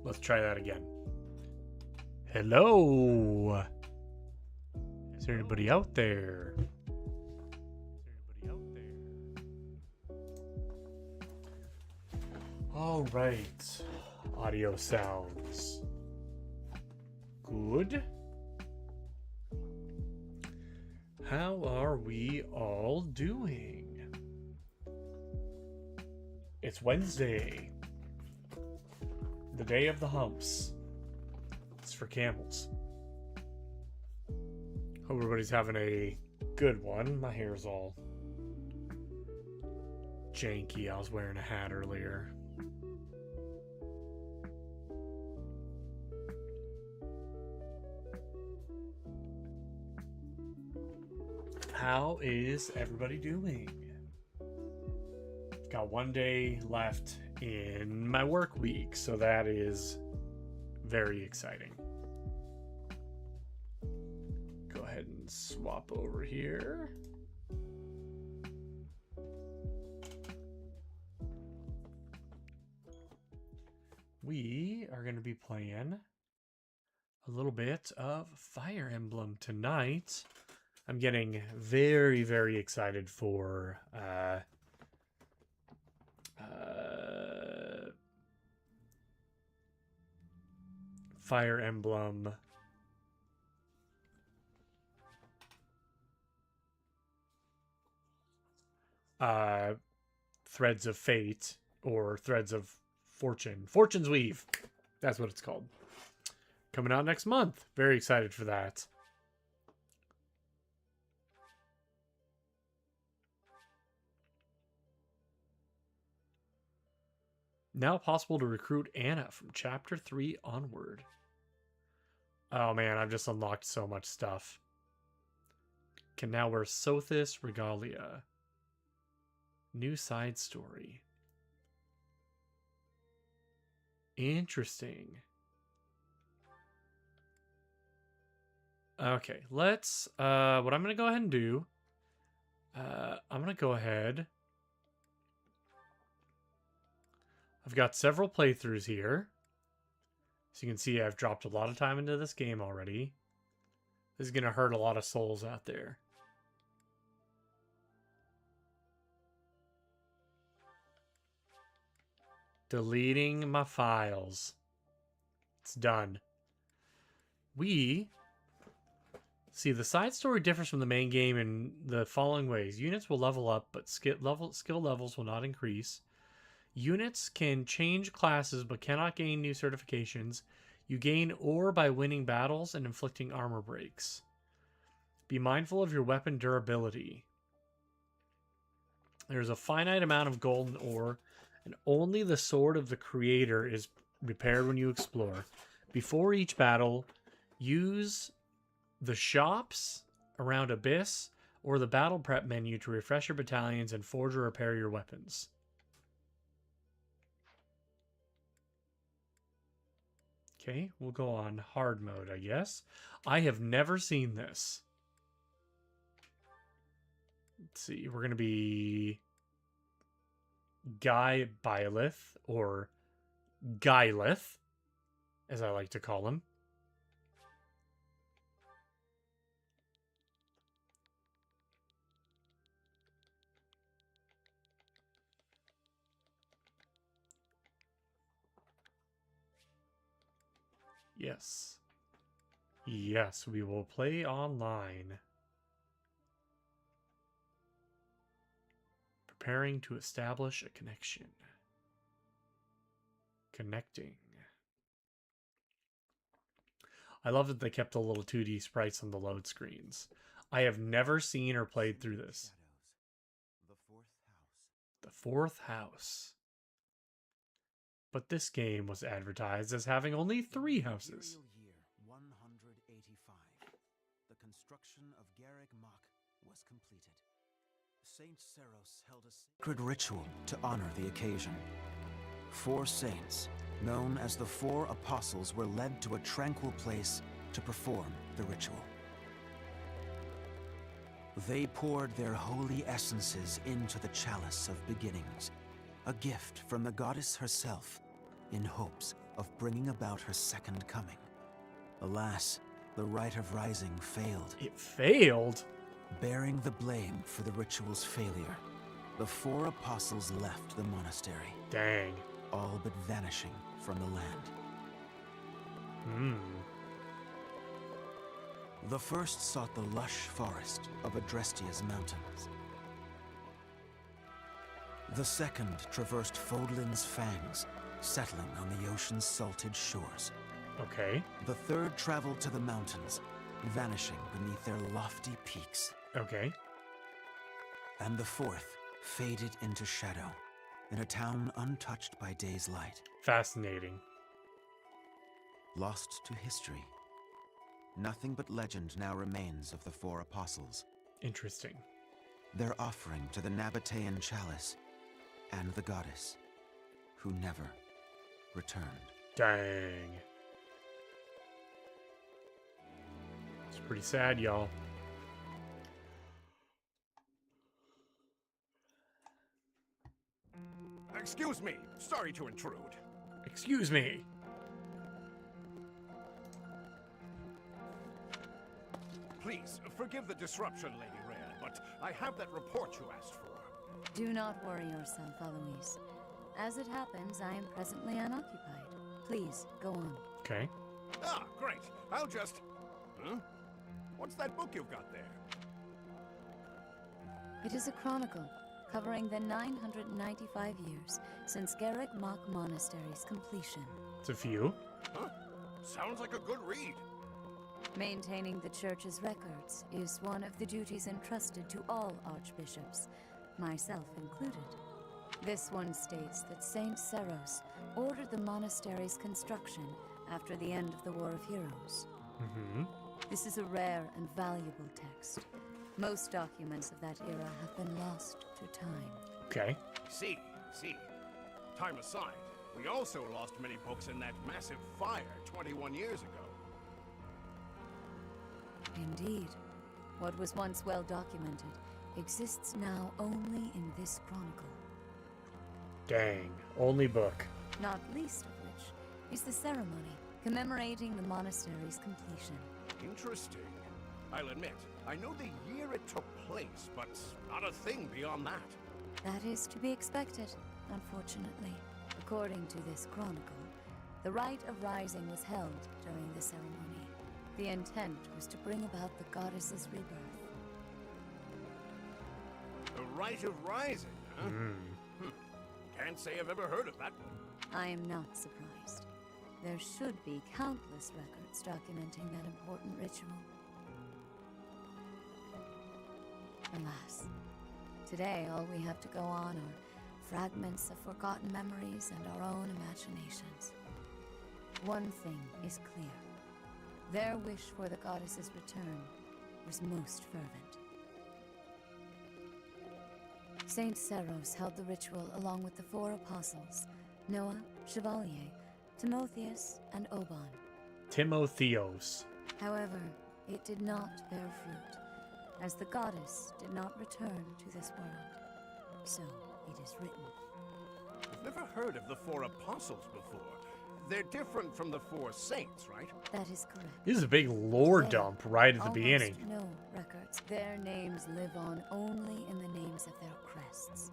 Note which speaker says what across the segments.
Speaker 1: Let's try that again. Hello. Is there anybody out there? All right. Audio sounds good. How are we all doing? It's Wednesday, the day of the humps. It's for Camels. Hope everybody's having a good one. My hair's all janky. I was wearing a hat earlier. How is everybody doing? Got one day left in my work week, so that is very exciting. Go ahead and swap over here. We are going to be playing a little bit of Fire Emblem tonight. I'm getting very, very excited for Fire Emblem Threads of Fate, or Threads of Fortune. Fortune's Weave. That's what it's called. Coming out next month. Very excited for that. Now possible to recruit Anna from Chapter 3 onward. Oh man, I've just unlocked so much stuff. Can now wear Sothis Regalia. New side story. Interesting. Okay, let's... what I'm going to go ahead and do... I'm going to go ahead... I've got several playthroughs here. So you can see I've dropped a lot of time into this game already. This is going to hurt a lot of souls out there. Deleting my files. It's done. We... See, the side story differs from the main game in the following ways. Units will level up, but skill levels will not increase. Units can change classes but cannot gain new certifications. You gain ore by winning battles and inflicting armor breaks. Be mindful of your weapon durability. There's a finite amount of golden ore, and only the Sword of the Creator is repaired when you explore. Before each battle, use the shops around Abyss or the battle prep menu to refresh your battalions and forge or repair your weapons. Okay, we'll go on hard mode, I guess. I have never seen this. Let's see, we're going to be Guy Byleth, or Guyleth, as I like to call him. Yes. Yes, we will play online. Preparing to establish a connection. Connecting. I love that they kept the little 2D sprites on the load screens. I have never seen or played through this. The fourth house. But this game was advertised as having only 3 houses.
Speaker 2: Year 185. The construction of Garreg Mach was completed. Saint Seros held a sacred ritual to honor the occasion. 4 saints, known as the 4 apostles, were led to a tranquil place to perform the ritual. They poured their holy essences into the chalice of beginnings, a gift from the goddess herself, in hopes of bringing about her second coming. Alas, the rite of rising failed.
Speaker 1: It failed?
Speaker 2: Bearing the blame for the ritual's failure, the 4 apostles left the monastery,
Speaker 1: Dang.
Speaker 2: all but vanishing from the land. The first sought the lush forest of Adrestia's mountains. The second traversed Fodlin's fangs, settling on the ocean's salted shores.
Speaker 1: Okay.
Speaker 2: The third traveled to the mountains, vanishing beneath their lofty peaks.
Speaker 1: Okay.
Speaker 2: And the fourth faded into shadow, in a town untouched by day's light.
Speaker 1: Fascinating.
Speaker 2: Lost to history. Nothing but legend now remains of the 4 apostles.
Speaker 1: Interesting.
Speaker 2: Their offering to the Nabatean chalice and the goddess, who never returned.
Speaker 1: Dang. It's pretty sad, y'all.
Speaker 3: Excuse me. Sorry to intrude.
Speaker 1: Excuse me.
Speaker 3: Please, forgive the disruption, Lady Rhea, but I have that report you asked for.
Speaker 4: Do not worry yourself, Eloise. As it happens, I am presently unoccupied. Please, go on.
Speaker 1: Okay.
Speaker 3: Ah, great. I'll just... Huh? What's that book you've got there?
Speaker 4: It is a chronicle covering the 995 years since Garrick Mach Monastery's completion.
Speaker 1: It's a few.
Speaker 3: Huh? Sounds like a good read.
Speaker 4: Maintaining the church's records is one of the duties entrusted to all archbishops, myself included. This one states that Saint Seros ordered the monastery's construction after the end of the War of Heroes. This is a rare and valuable text. Most documents of that era have been lost to time.
Speaker 1: Okay.
Speaker 3: See. Time aside, we also lost many books in that massive fire 21 years ago.
Speaker 4: Indeed. What was once well documented exists now only in this chronicle.
Speaker 1: Dang. Only book.
Speaker 4: Not least of which is the ceremony commemorating the monastery's completion.
Speaker 3: Interesting. I'll admit, I know the year it took place, but not a thing beyond that.
Speaker 4: That is to be expected, unfortunately. According to this chronicle, the rite of rising was held during the ceremony. The intent was to bring about the goddess's rebirth.
Speaker 3: The Rite of Rising, huh? Can't say I've ever heard of that one.
Speaker 4: I am not surprised. There should be countless records documenting that important ritual. Alas, today all we have to go on are fragments of forgotten memories and our own imaginations. One thing is clear. Their wish for the goddess's return was most fervent. Saint Seros held the ritual along with the 4 apostles, Noah, Chevalier, Timotheus, and Oban.
Speaker 1: Timotheos.
Speaker 4: However, it did not bear fruit, as the goddess did not return to this world. So it is written.
Speaker 3: I've never heard of the 4 apostles before. They're different from the 4 saints, right?
Speaker 4: That is correct.
Speaker 1: This is a big lore
Speaker 4: Today,
Speaker 1: dump right at the
Speaker 4: almost
Speaker 1: beginning.
Speaker 4: No records. Their names live on only in the names of their crests.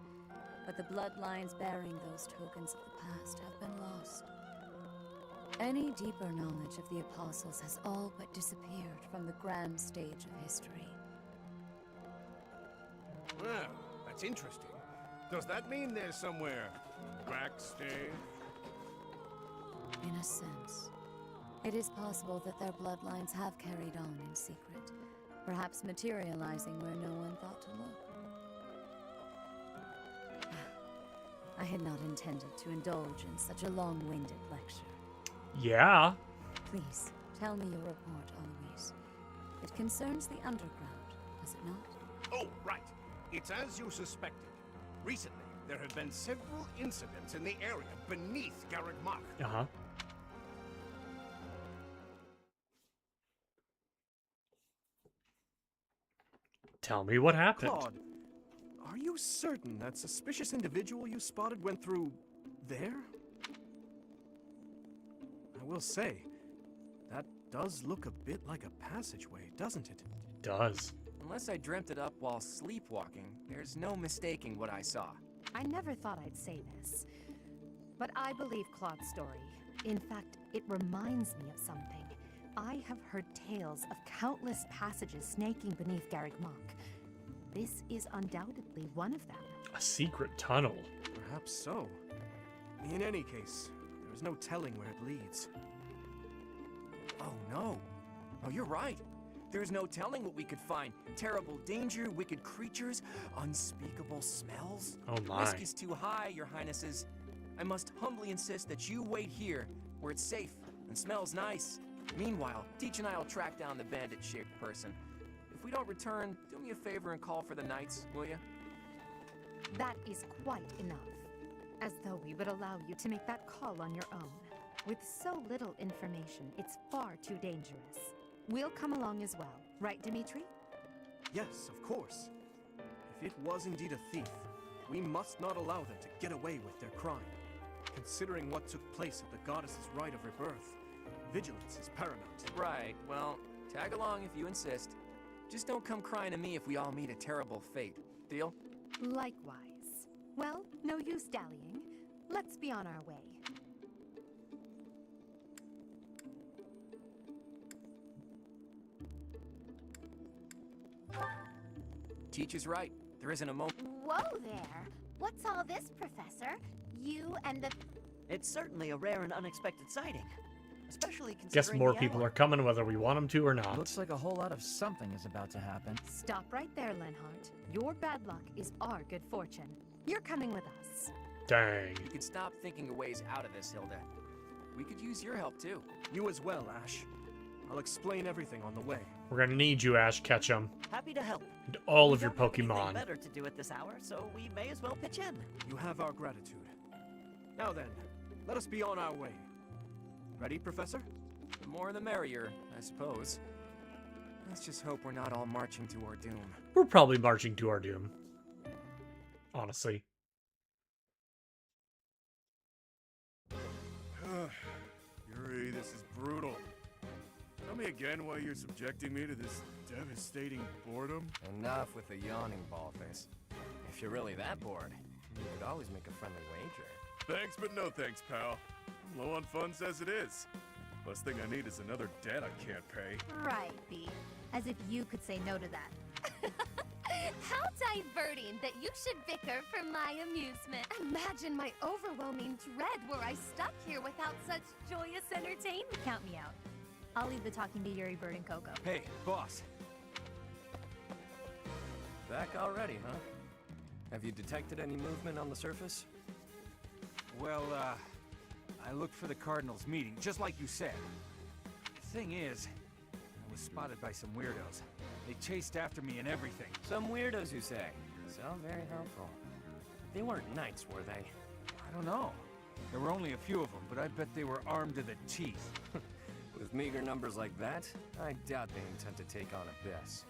Speaker 4: But the bloodlines bearing those tokens of the past have been lost. Any deeper knowledge of the apostles has all but disappeared from the grand stage of history.
Speaker 3: Well, that's interesting. Does that mean there's somewhere backstage?
Speaker 4: In a sense. It is possible that their bloodlines have carried on in secret, perhaps materializing where no one thought to look. I had not intended to indulge in such a long-winded lecture.
Speaker 1: Yeah.
Speaker 4: Please, tell me your report, Eloise. It concerns the underground, does it not?
Speaker 3: Oh, right. It's as you suspected. Recently, there have been several incidents in the area beneath Garrick Mach.
Speaker 1: Uh-huh. Tell me what happened.
Speaker 5: Claude, are you certain that suspicious individual you spotted went through there? I will say, that does look a bit like a passageway, doesn't it?
Speaker 1: It does.
Speaker 6: Unless I dreamt it up while sleepwalking, there's no mistaking what I saw.
Speaker 7: I never thought I'd say this, but I believe Claude's story. In fact, it reminds me of something. I have heard tales of countless passages snaking beneath Garrick Mach. This is undoubtedly one of them.
Speaker 1: A secret tunnel.
Speaker 5: Perhaps so. In any case, there's no telling where it leads.
Speaker 6: Oh no. Oh, you're right. There's no telling what we could find. Terrible danger, wicked creatures, unspeakable smells.
Speaker 1: Oh my.
Speaker 6: Risk is too high, your highnesses. I must humbly insist that you wait here, where it's safe and smells nice. Meanwhile, Teach and I will track down the bandit-shaped person. If we don't return, do me a favor and call for the knights, will you?
Speaker 7: That is quite enough. As though we would allow you to make that call on your own. With so little information, it's far too dangerous. We'll come along as well, right, Dimitri?
Speaker 5: Yes, of course. If it was indeed a thief, we must not allow them to get away with their crime. Considering what took place at the goddess's rite of rebirth, vigilance is paramount.
Speaker 6: Right, well, tag along if you insist. Just don't come crying to me if we all meet a terrible fate. Deal?
Speaker 7: Likewise. Well, no use dallying. Let's be on our way.
Speaker 6: Teach is right. There isn't a moment.
Speaker 8: Whoa there! What's all this, Professor? You and the...
Speaker 9: It's certainly a rare and unexpected sighting. Especially considering
Speaker 1: Guess more
Speaker 9: the
Speaker 1: people
Speaker 9: hour.
Speaker 1: are coming whether we want them to or not.
Speaker 10: Looks like a whole lot of something is about to happen.
Speaker 7: Stop right there, Lenhart. Your bad luck is our good fortune. You're coming with us.
Speaker 1: Dang.
Speaker 6: You could stop thinking of ways out of this, Hilda. We could use your help, too.
Speaker 5: You as well, Ash. I'll explain everything on the way.
Speaker 1: We're gonna need you, Ash Ketchum.
Speaker 9: Happy to help.
Speaker 1: And all
Speaker 9: We
Speaker 1: of your
Speaker 9: don't have anything
Speaker 1: Pokemon.
Speaker 9: better to do at this hour, so we may as well pitch in.
Speaker 5: You have our gratitude. Now then, let us be on our way. Ready, Professor?
Speaker 6: The more the merrier, I suppose. Let's just hope we're not all marching to our doom.
Speaker 1: We're probably marching to our doom. Honestly.
Speaker 3: Yuri, this is brutal. Tell me again why you're subjecting me to this devastating boredom.
Speaker 11: Enough with the yawning, Ballface. If you're really that bored, you could always make a friendly wager.
Speaker 3: Thanks, but no thanks, pal. I'm low on funds as it is. Last thing I need is another debt I can't pay.
Speaker 8: Right, B. As if you could say no to that. How diverting that you should bicker for my amusement. Imagine my overwhelming dread were I stuck here without such joyous entertainment.
Speaker 12: Count me out. I'll leave the talking to Yuri, Bird, and Coco.
Speaker 11: Hey, boss. Back already, huh? Have you detected any movement on the surface?
Speaker 13: Well, I looked for the Cardinals meeting, just like you said. The thing is, I was spotted by some weirdos. They chased after me and everything.
Speaker 11: Some weirdos, you say? Sound very helpful. They weren't knights, were they?
Speaker 13: I don't know. There were only a few of them, but I bet they were armed to the teeth.
Speaker 11: With meager numbers like that, I doubt they intend to take on Abyss.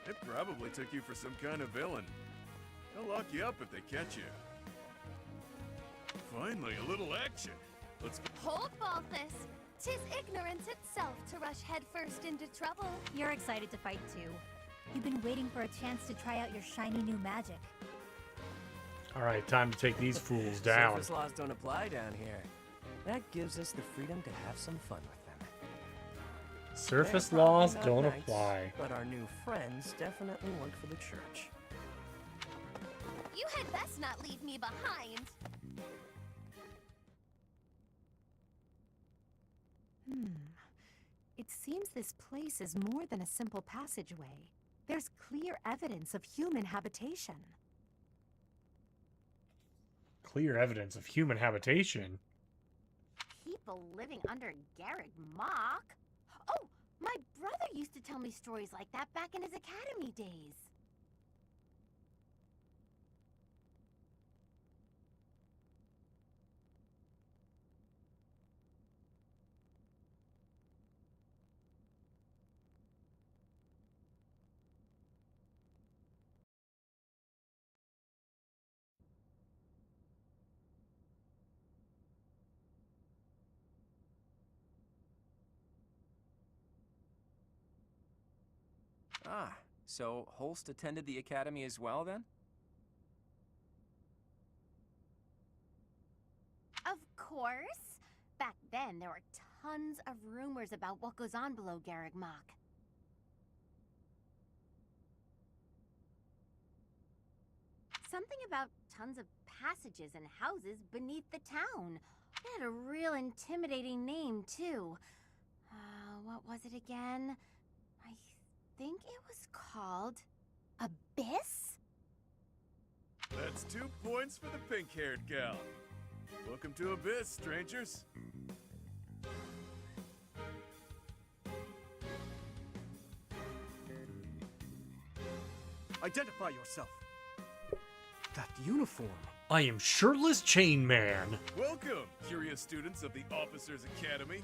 Speaker 3: They probably took you for some kind of villain. They'll lock you up if they catch you. Finally, a little action. Let's go.
Speaker 8: Hold, Balthus. 'Tis ignorance itself to rush headfirst into trouble.
Speaker 12: You're excited to fight too. You've been waiting for a chance to try out your shiny new magic.
Speaker 1: Alright, time to take these fools down.
Speaker 11: Surface laws don't apply down here. That gives us the freedom to have some fun with them.
Speaker 1: Surface
Speaker 11: They're probably
Speaker 1: laws
Speaker 11: not
Speaker 1: don't
Speaker 11: knights,
Speaker 1: apply.
Speaker 11: But our new friends definitely work for the church.
Speaker 8: You had best not leave me behind.
Speaker 7: It seems this place is more than a simple passageway. There's clear evidence of human habitation.
Speaker 1: Clear evidence of human habitation.
Speaker 8: People living under Garrick Mach? Oh, my brother used to tell me stories like that back in his academy days.
Speaker 6: Ah, so Holst attended the academy as well, then?
Speaker 8: Of course. Back then, there were tons of rumors about what goes on below Garreg Mach. Something about tons of passages and houses beneath the town. It had a real intimidating name, too. What was it again? I think it was called Abyss?
Speaker 14: That's 2 points for the pink-haired gal. Welcome to Abyss, strangers.
Speaker 5: Identify yourself. That uniform.
Speaker 1: I am Shirtless Chain Man.
Speaker 14: Welcome, curious students of the Officers Academy.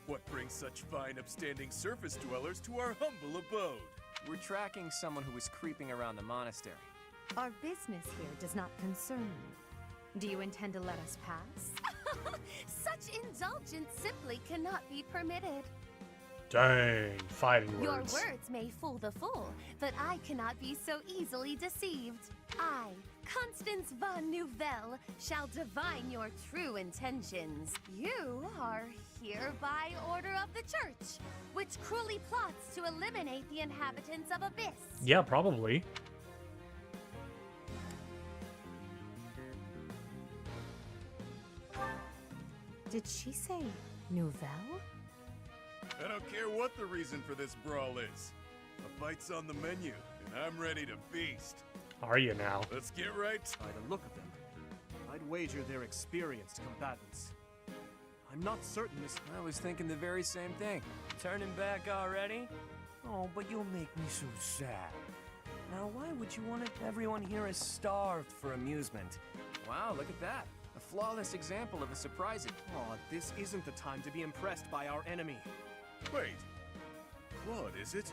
Speaker 14: What brings such fine, upstanding surface dwellers to our humble abode?
Speaker 6: We're tracking someone who was creeping around the monastery.
Speaker 7: Our business here does not concern you. Do you intend to let us pass?
Speaker 8: Such indulgence simply cannot be permitted.
Speaker 1: Dang, fighting
Speaker 8: Your
Speaker 1: words.
Speaker 8: words may fool the fool, but I cannot be so easily deceived. I, Constance von Nouvelle, shall divine your true intentions. You are here by order of the church, which cruelly plots to eliminate the inhabitants of Abyss.
Speaker 1: Yeah, probably.
Speaker 7: Did she say Nouvelle?
Speaker 14: I don't care what the reason for this brawl is. A fight's on the menu, and I'm ready to feast.
Speaker 1: Are you now?
Speaker 14: Let's get right.
Speaker 5: By the look of them, I'd wager they're experienced combatants. I'm not certain this...
Speaker 6: I was thinking the very same thing.
Speaker 11: Turning back already? Oh, but you'll make me so sad. Now, why would you want everyone here is starved for amusement?
Speaker 6: Wow, look at that. A flawless example of a surprising.
Speaker 5: Aw, this isn't the time to be impressed by our enemy.
Speaker 14: Wait. Claude, is it?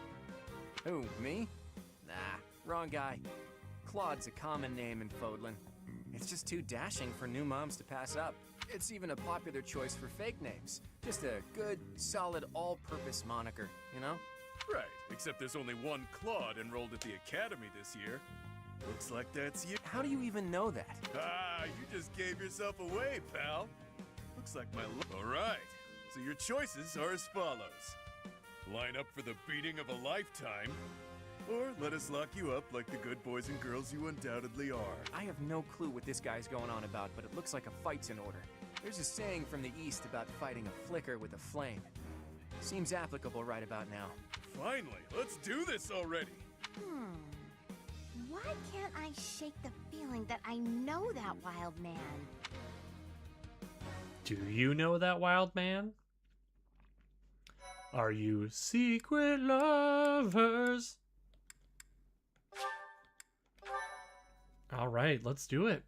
Speaker 6: Who, me? Nah, wrong guy. Claude's a common name in Fodlan. It's just too dashing for new moms to pass up. It's even a popular choice for fake names. Just a good, solid, all-purpose moniker, you know?
Speaker 14: Right, except there's only one Claude enrolled at the academy this year. Looks like that's you.
Speaker 6: How do you even know that?
Speaker 14: Ah, you just gave yourself away, pal. Looks like my All right, so your choices are as follows. Line up for the beating of a lifetime, or let us lock you up like the good boys and girls you undoubtedly are.
Speaker 6: I have no clue what this guy's going on about, but it looks like a fight's in order. There's a saying from the East about fighting a flicker with a flame. Seems applicable right about now.
Speaker 14: Finally, let's do this already.
Speaker 8: Why can't I shake the feeling that I know that wild man?
Speaker 1: Do you know that wild man? Are you secret lovers? All right, let's do it.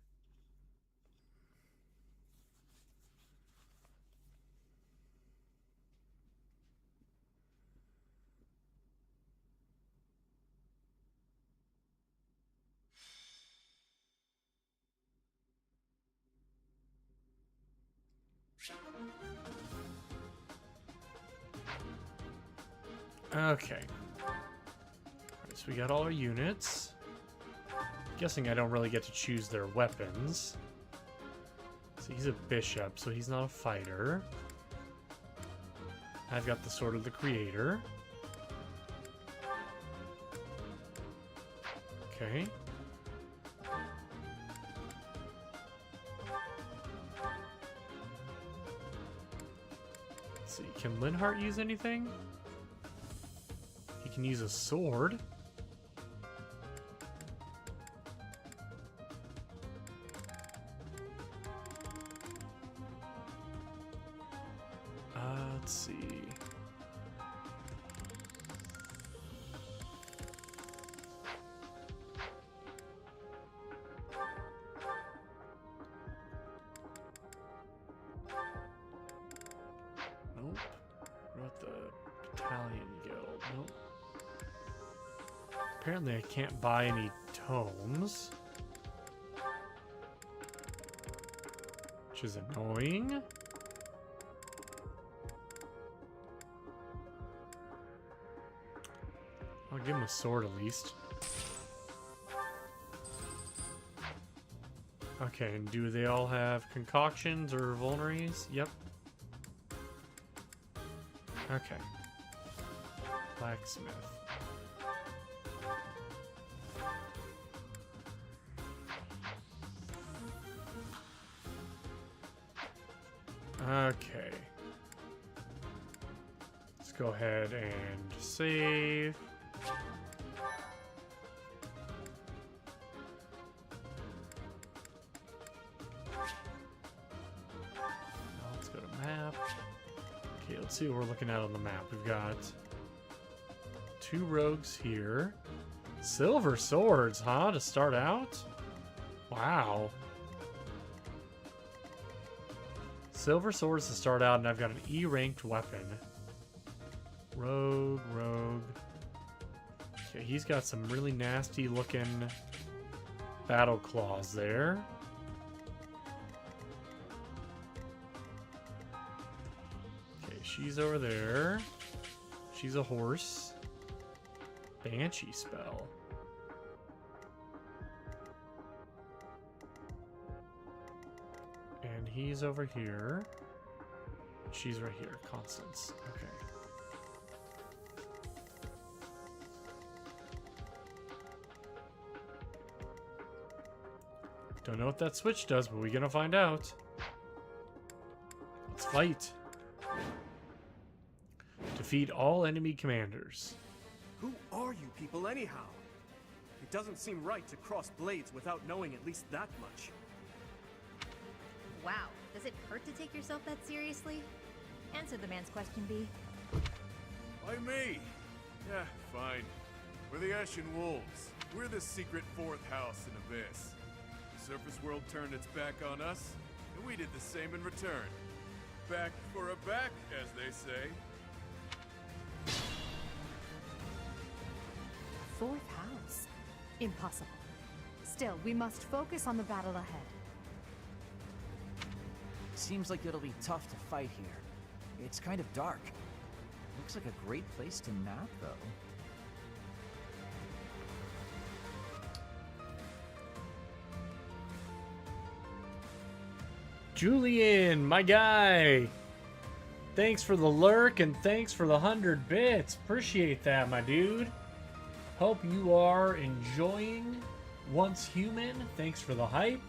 Speaker 1: Okay. Alright, so we got all our units. Guessing I don't really get to choose their weapons. So he's a bishop, so he's not a fighter. I've got the Sword of the Creator. Okay. Let's see, can Linhart use anything? He can use a sword. Let's see. Nope. What about the Battalion Guild? Nope. Apparently I can't buy any tomes. Which is annoying. I'll give him a sword at least. Okay, and do they all have concoctions or vulneries? Yep. Okay. Blacksmith. Okay. Let's go ahead and save. Now let's go to map. Okay, let's see what we're looking at on the map. We've got 2 rogues here. Silver swords, huh, to start out? Wow. Silver swords to start out, and I've got an E-ranked weapon. Rogue. Okay, he's got some really nasty looking battle claws there. Okay, she's over there. She's a horse. Banshee spell. And he's over here. She's right here. Constance. Okay. Don't know what that switch does, but we're gonna find out. Let's fight. Defeat all enemy commanders.
Speaker 5: Who are you people anyhow? It doesn't seem right to cross blades without knowing at least that much.
Speaker 12: Wow, does it hurt to take yourself that seriously? Answer the man's question, B.
Speaker 14: Why me? Yeah, fine. We're the Ashen Wolves. We're the secret 4th house in Abyss. The surface world turned its back on us, and we did the same in return. Back for a back, as they say.
Speaker 7: 4th house? Impossible. Still, we must focus on the battle ahead.
Speaker 10: Seems like it'll be tough to fight here. It's kind of dark. Looks like a great place to nap, though.
Speaker 1: Julian, my guy. Thanks for the lurk and thanks for the 100 bits. Appreciate that, my dude. Hope you are enjoying Once Human. Thanks for the hype.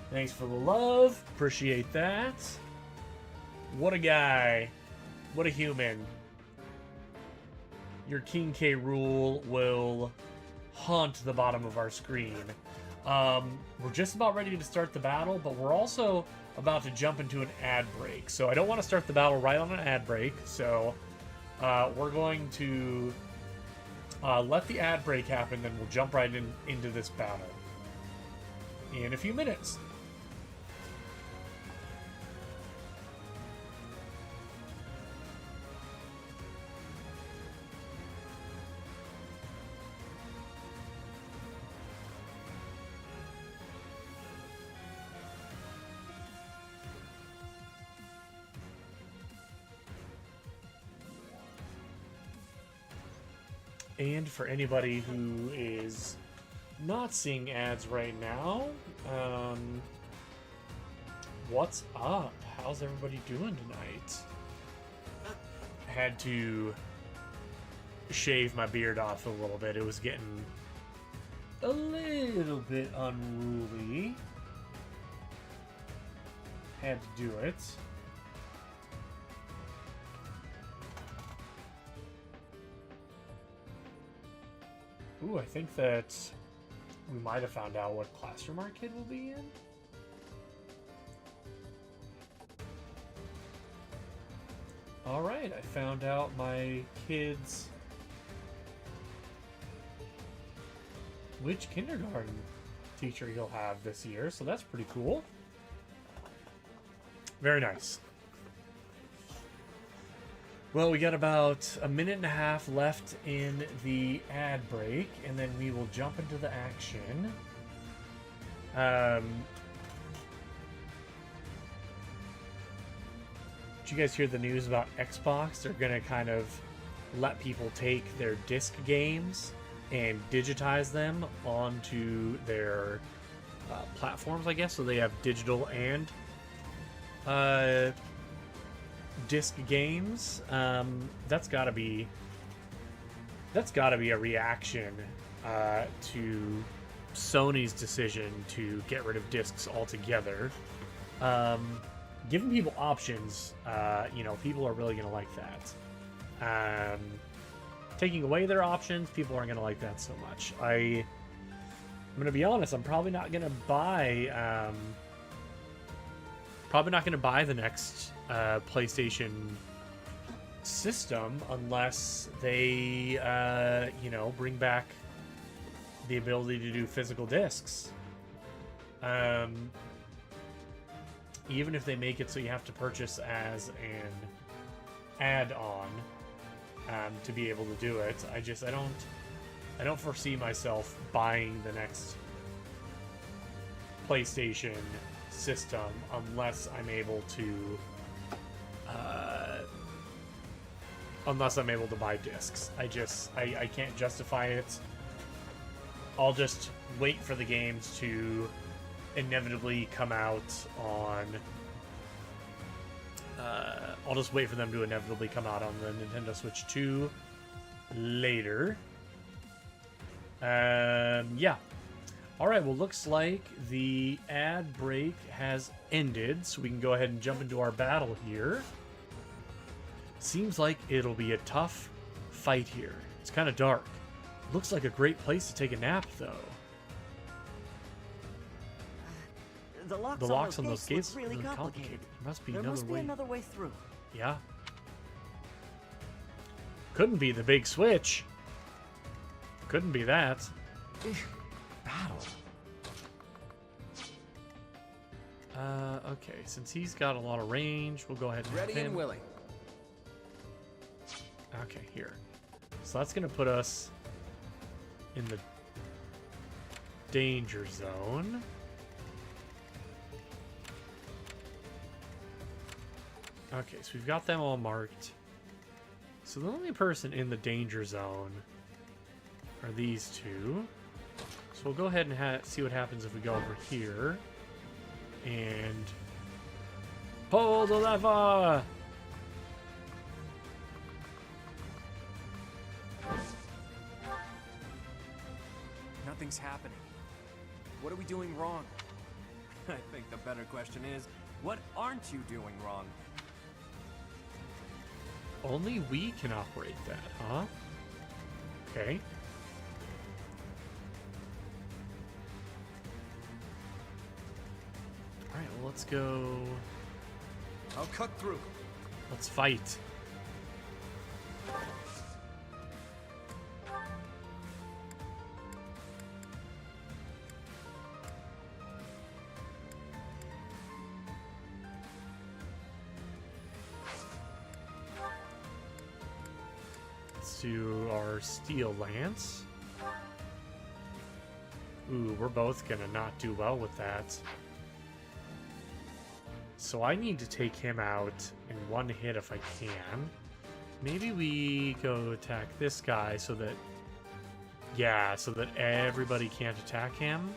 Speaker 1: Thanks for the love. Appreciate that. What a guy. What a human. Your King K rule will haunt the bottom of our screen. We're just about ready to start the battle, but we're also about to jump into an ad break. So I don't want to start the battle right on an ad break. So we're going to let the ad break happen, then we'll jump right into this battle in a few minutes. And for anybody who is not seeing ads right now, what's up? How's everybody doing tonight? Had to shave my beard off a little bit. It was getting a little bit unruly. Had to do it. Ooh, I think that we might have found out what classroom our kid will be in. Alright, I found out my kid's which kindergarten teacher he'll have this year, so that's pretty cool. Very nice. Well, we got about a minute and a half left in the ad break, and then we will jump into the action. Did you guys hear the news about Xbox? They're going to kind of let people take their disc games and digitize them onto their platforms, I guess. So they have digital and disc games. That's got to be a reaction to Sony's decision to get rid of discs altogether. Giving people options, people are really going to like that. Taking away their options, people aren't going to like that so much. I'm going to be honest, I'm probably not going to buy the next PlayStation system unless they bring back the ability to do physical discs. Even if they make it so you have to purchase as an add-on to be able to do it, I don't foresee myself buying the next PlayStation system unless I'm able to buy discs. I can't justify it. I'll just wait for the games to inevitably come out on I'll just wait for them to inevitably come out on the Nintendo Switch 2 later. Yeah. Alright, well, looks like the ad break has ended, so we can go ahead and jump into our battle here. Seems like it'll be a tough fight here. It's kind of dark. Looks like a great place to take a nap, though.
Speaker 9: The
Speaker 1: locks on those gates
Speaker 9: look really complicated.
Speaker 1: There must be
Speaker 9: There
Speaker 1: another
Speaker 9: must be
Speaker 1: way.
Speaker 9: another way through.
Speaker 1: Yeah. Couldn't be the big switch. Couldn't be that.
Speaker 10: Battle.
Speaker 1: Okay, since he's got a lot of range, we'll go ahead and
Speaker 6: Ready
Speaker 1: have him.
Speaker 6: and willing.
Speaker 1: Okay, here. So that's going to put us in the danger zone. Okay, so we've got them all marked. So the only person in the danger zone are these two. So we'll go ahead and see what happens if we go over here. And pull the lever!
Speaker 6: Nothing's happening. What are we doing wrong?
Speaker 5: I think the better question is, what aren't you doing wrong?
Speaker 1: Only we can operate that, huh? Okay. Alright, well, let's go.
Speaker 5: I'll cut through.
Speaker 1: Let's fight. Let's do our steel lance. Ooh, we're both gonna not do well with that. So I need to take him out in one hit if I can. Maybe we go attack this guy so that... Yeah, so that everybody can't attack him.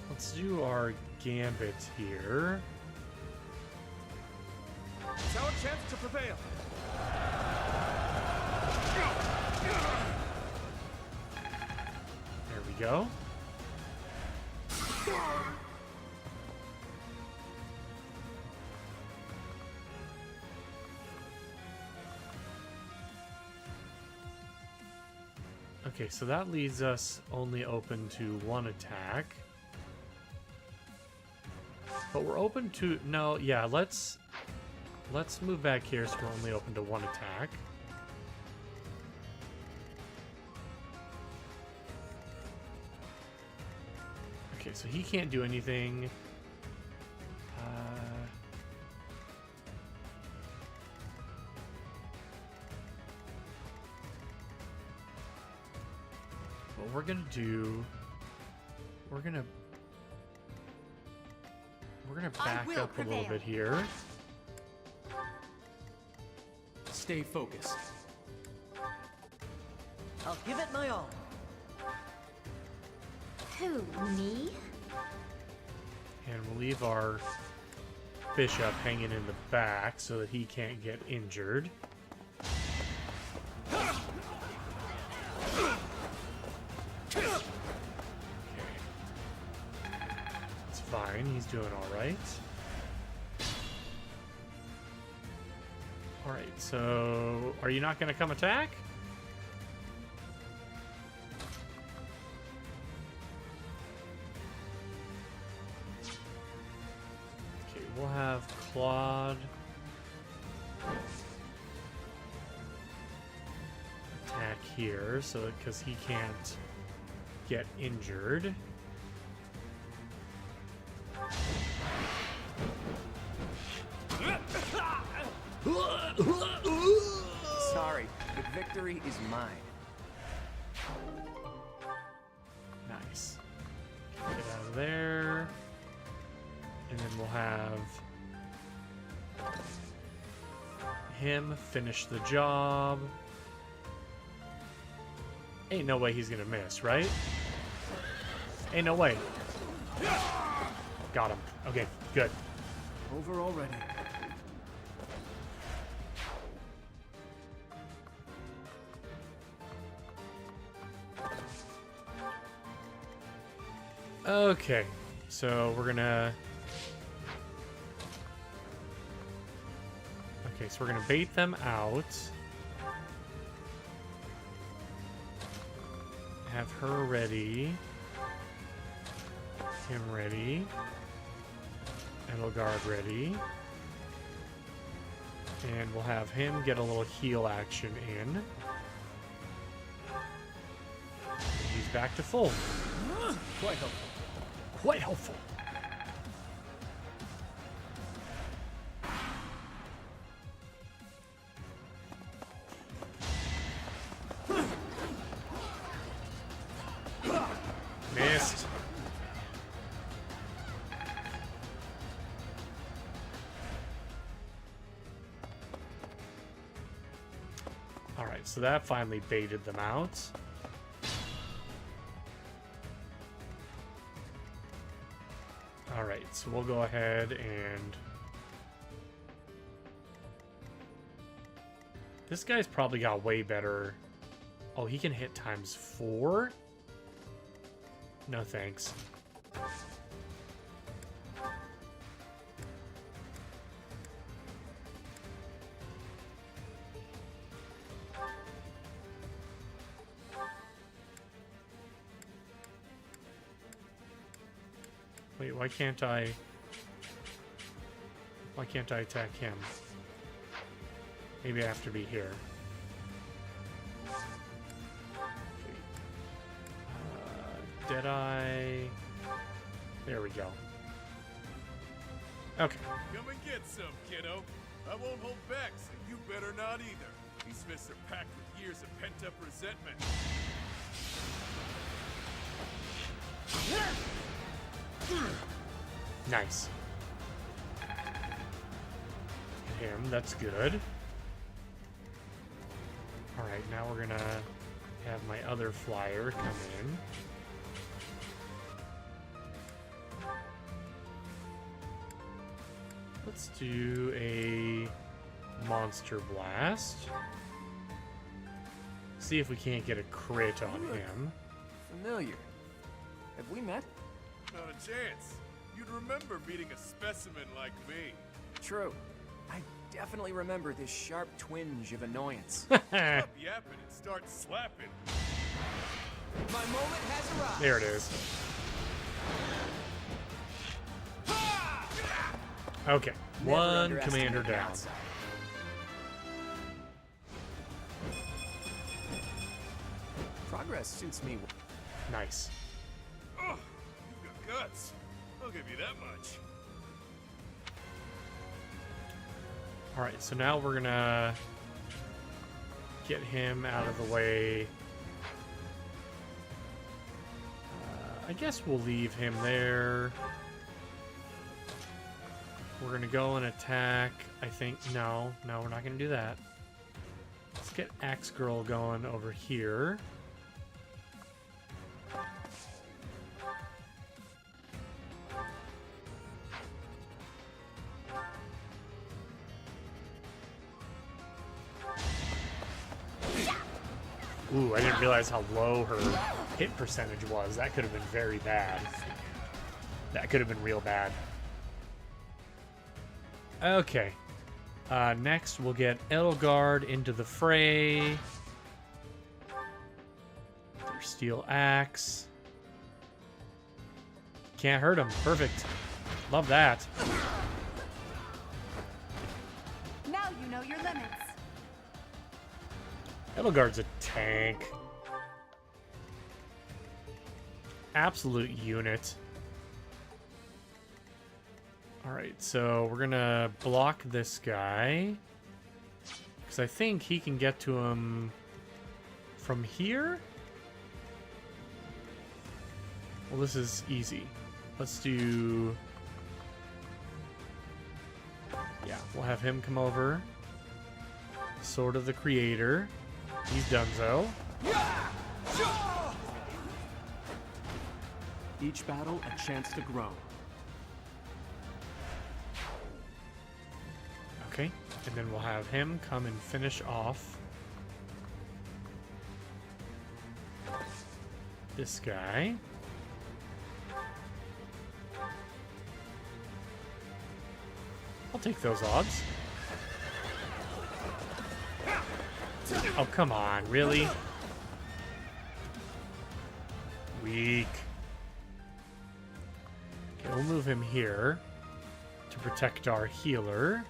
Speaker 1: Let's do our gambit here.
Speaker 5: It's our chance to prevail.
Speaker 1: There we go. Okay, so that leaves us only open to one attack. But we're open to... No, yeah, let's move back here so we're only open to one attack. Okay, so he can't do anything. What we're gonna gonna back
Speaker 9: will
Speaker 1: up a little
Speaker 9: prevail.
Speaker 1: bit here.
Speaker 11: Stay focused.
Speaker 9: I'll give it my all.
Speaker 12: Who, me?
Speaker 1: And we'll leave our bishop hanging in the back so that he can't get injured. It's fine, he's doing alright. Alright, so are you not going to come attack? Okay, we'll have Claude attack here, so because he can't get injured.
Speaker 6: Sorry, the victory is mine.
Speaker 1: Nice. Get out of there. And then we'll have him finish the job. Ain't no way he's gonna miss, right? Ain't no way. Got him. Okay, good.
Speaker 5: Over already.
Speaker 1: Okay, so we're gonna... Okay, so we're gonna bait them out. Have her ready. Him ready. Edelgard ready. And we'll have him get a little heal action in. He's back to full.
Speaker 11: Quite helpful.
Speaker 1: Quite helpful. Missed. All right, so that finally baited them out. All right, so we'll go ahead and... This guy's probably got way better... Oh, he can hit ×4? No thanks. Wait, why can't I attack him? Maybe I have to be here. Deadeye. There we go. Okay.
Speaker 14: Come and get some, kiddo. I won't hold back, so you better not either. These fists are packed with years of pent-up resentment.
Speaker 1: Nice. Hit him, that's good. Alright, now we're gonna have my other flyer come in. Let's do a monster blast. See if we can't get a crit on him.
Speaker 6: Familiar. Have we met?
Speaker 14: Not a chance. You'd remember meeting a specimen like me.
Speaker 6: True. I definitely remember this sharp twinge of annoyance.
Speaker 14: Stop yapping and start slapping.
Speaker 6: My moment has arrived.
Speaker 1: There it is. Okay,
Speaker 6: Never
Speaker 1: one
Speaker 6: underestimate
Speaker 1: commander
Speaker 6: the
Speaker 1: down.
Speaker 6: outside. Progress suits me.
Speaker 1: Nice.
Speaker 14: Oh, you've got guts. I'll give you that much.
Speaker 1: Alright, so now we're gonna get him out of the way. I guess we'll leave him there. We're gonna go and attack. I think no, we're not gonna do that. Let's get Axe Girl going over here. Ooh, I didn't realize how low her hit percentage was. That could have been very bad. That could have been real bad. Okay. Next, we'll get Edelgard into the fray. Their steel axe. Can't hurt him. Perfect. Love that.
Speaker 7: Now you know your limits.
Speaker 1: Edelgard's a tank. Absolute unit. Alright, so we're gonna block this guy. Because I think he can get to him from here? Well, this is easy. Let's do... Yeah, we'll have him come over. Sword of the Creator. He's donezo.
Speaker 5: Each battle a chance to grow.
Speaker 1: Okay, and then we'll have him come and finish off this guy. I'll take those odds. Oh, come on, really? Weak. Okay, we'll move him here to protect our healer.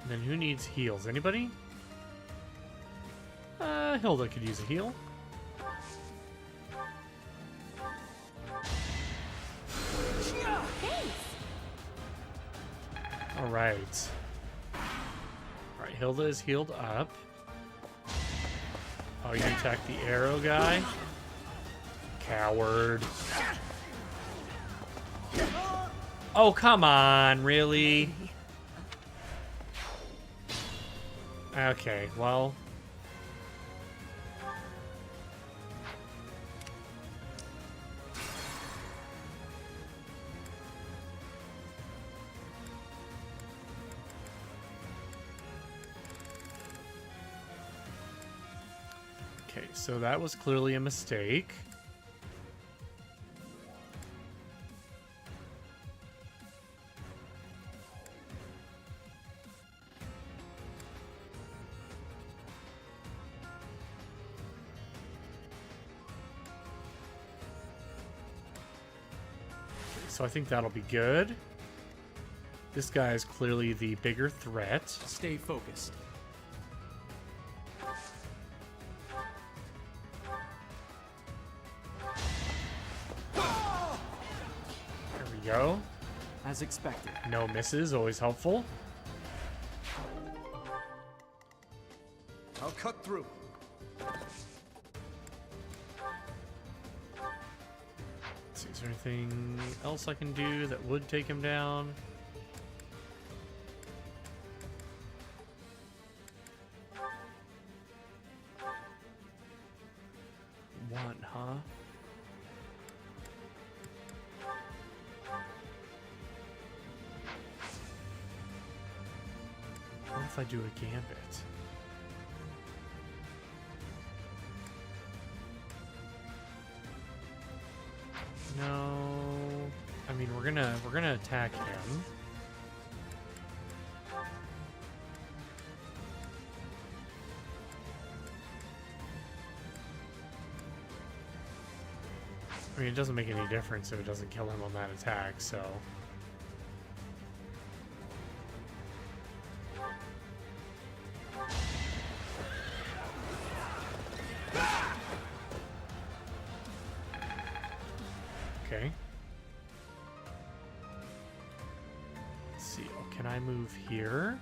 Speaker 1: And then who needs heals? Anybody? Hilda could use a heal. Alright. Alright, Hilda is healed up. Oh, you attack the arrow guy? Coward. Oh, come on, really? Okay, well... Okay, so that was clearly a mistake. So I think that'll be good. This guy is clearly the bigger threat.
Speaker 5: Stay focused.
Speaker 1: There we go.
Speaker 5: As expected.
Speaker 1: No misses, always helpful.
Speaker 5: I'll cut through.
Speaker 1: Let's see, is there anything else I can do that would take him down? One, huh? What if I do a gambit? No, I mean we're gonna attack him. I mean, it doesn't make any difference if it doesn't kill him on that attack, so... Okay. Let's see, oh, can I move here?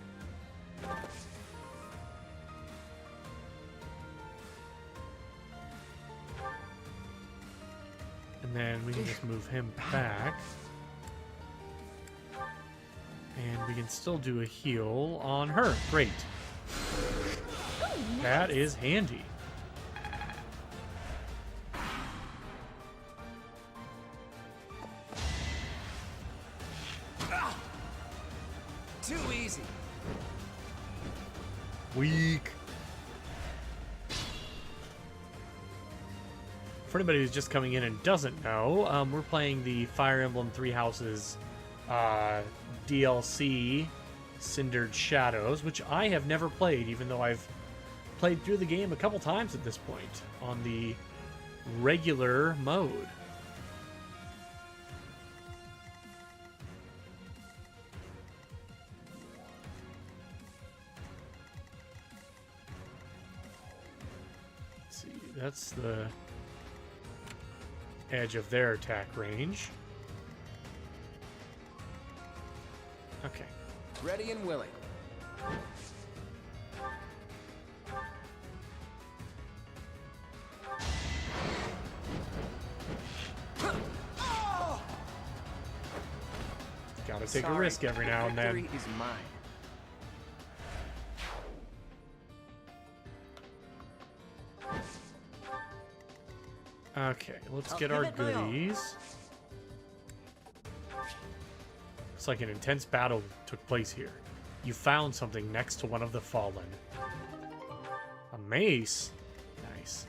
Speaker 1: And then we can just move him back. And we can still do a heal on her. Great. That is handy.
Speaker 6: Too easy.
Speaker 1: Weak. For anybody who's just coming in and doesn't know, we're playing the Fire Emblem Three Houses DLC, Cindered Shadows, which I have never played, even though I've played through the game a couple times at this point on the regular mode. Let's see, that's the edge of their attack range. Okay.
Speaker 6: Ready and willing.
Speaker 1: Gotta take a risk every now and then.
Speaker 6: Victory is mine.
Speaker 1: Okay, let's get our goodies. Looks like an intense battle took place here. You found something next to one of the fallen. A mace? Nice.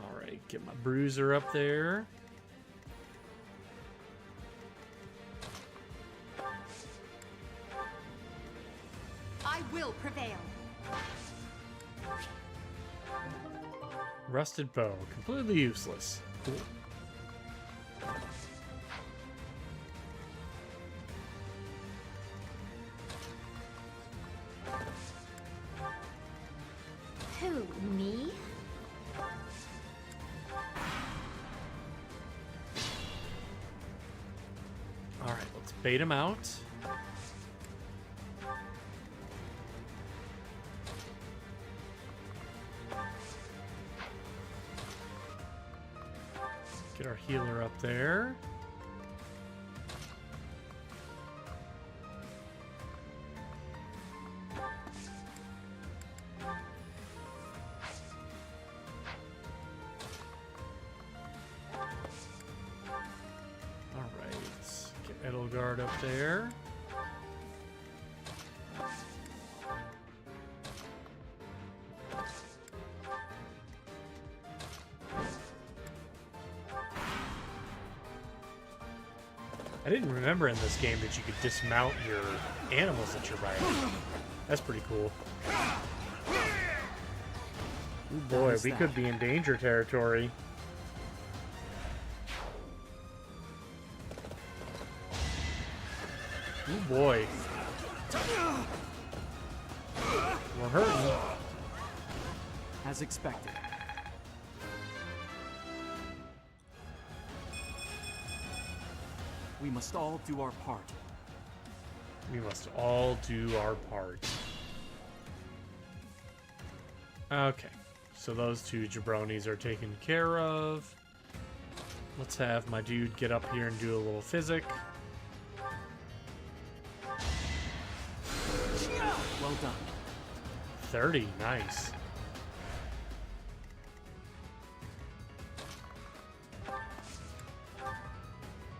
Speaker 1: Alright, get my bruiser up there.
Speaker 12: I will prevail.
Speaker 1: Rusted bow, completely useless. Cool.
Speaker 12: Who, me?
Speaker 1: Alright, let's bait him out. Get our healer up there. Edelgard up there. I didn't remember in this game that you could dismount your animals that you're riding. That's pretty cool. Oh boy, we could be in danger territory. Oh boy. We're hurting.
Speaker 10: As expected. We must all do our part.
Speaker 1: We must all do our part. Okay. So those two jabronis are taken care of. Let's have my dude get up here and do a little physic.
Speaker 10: Well done.
Speaker 1: 30, nice.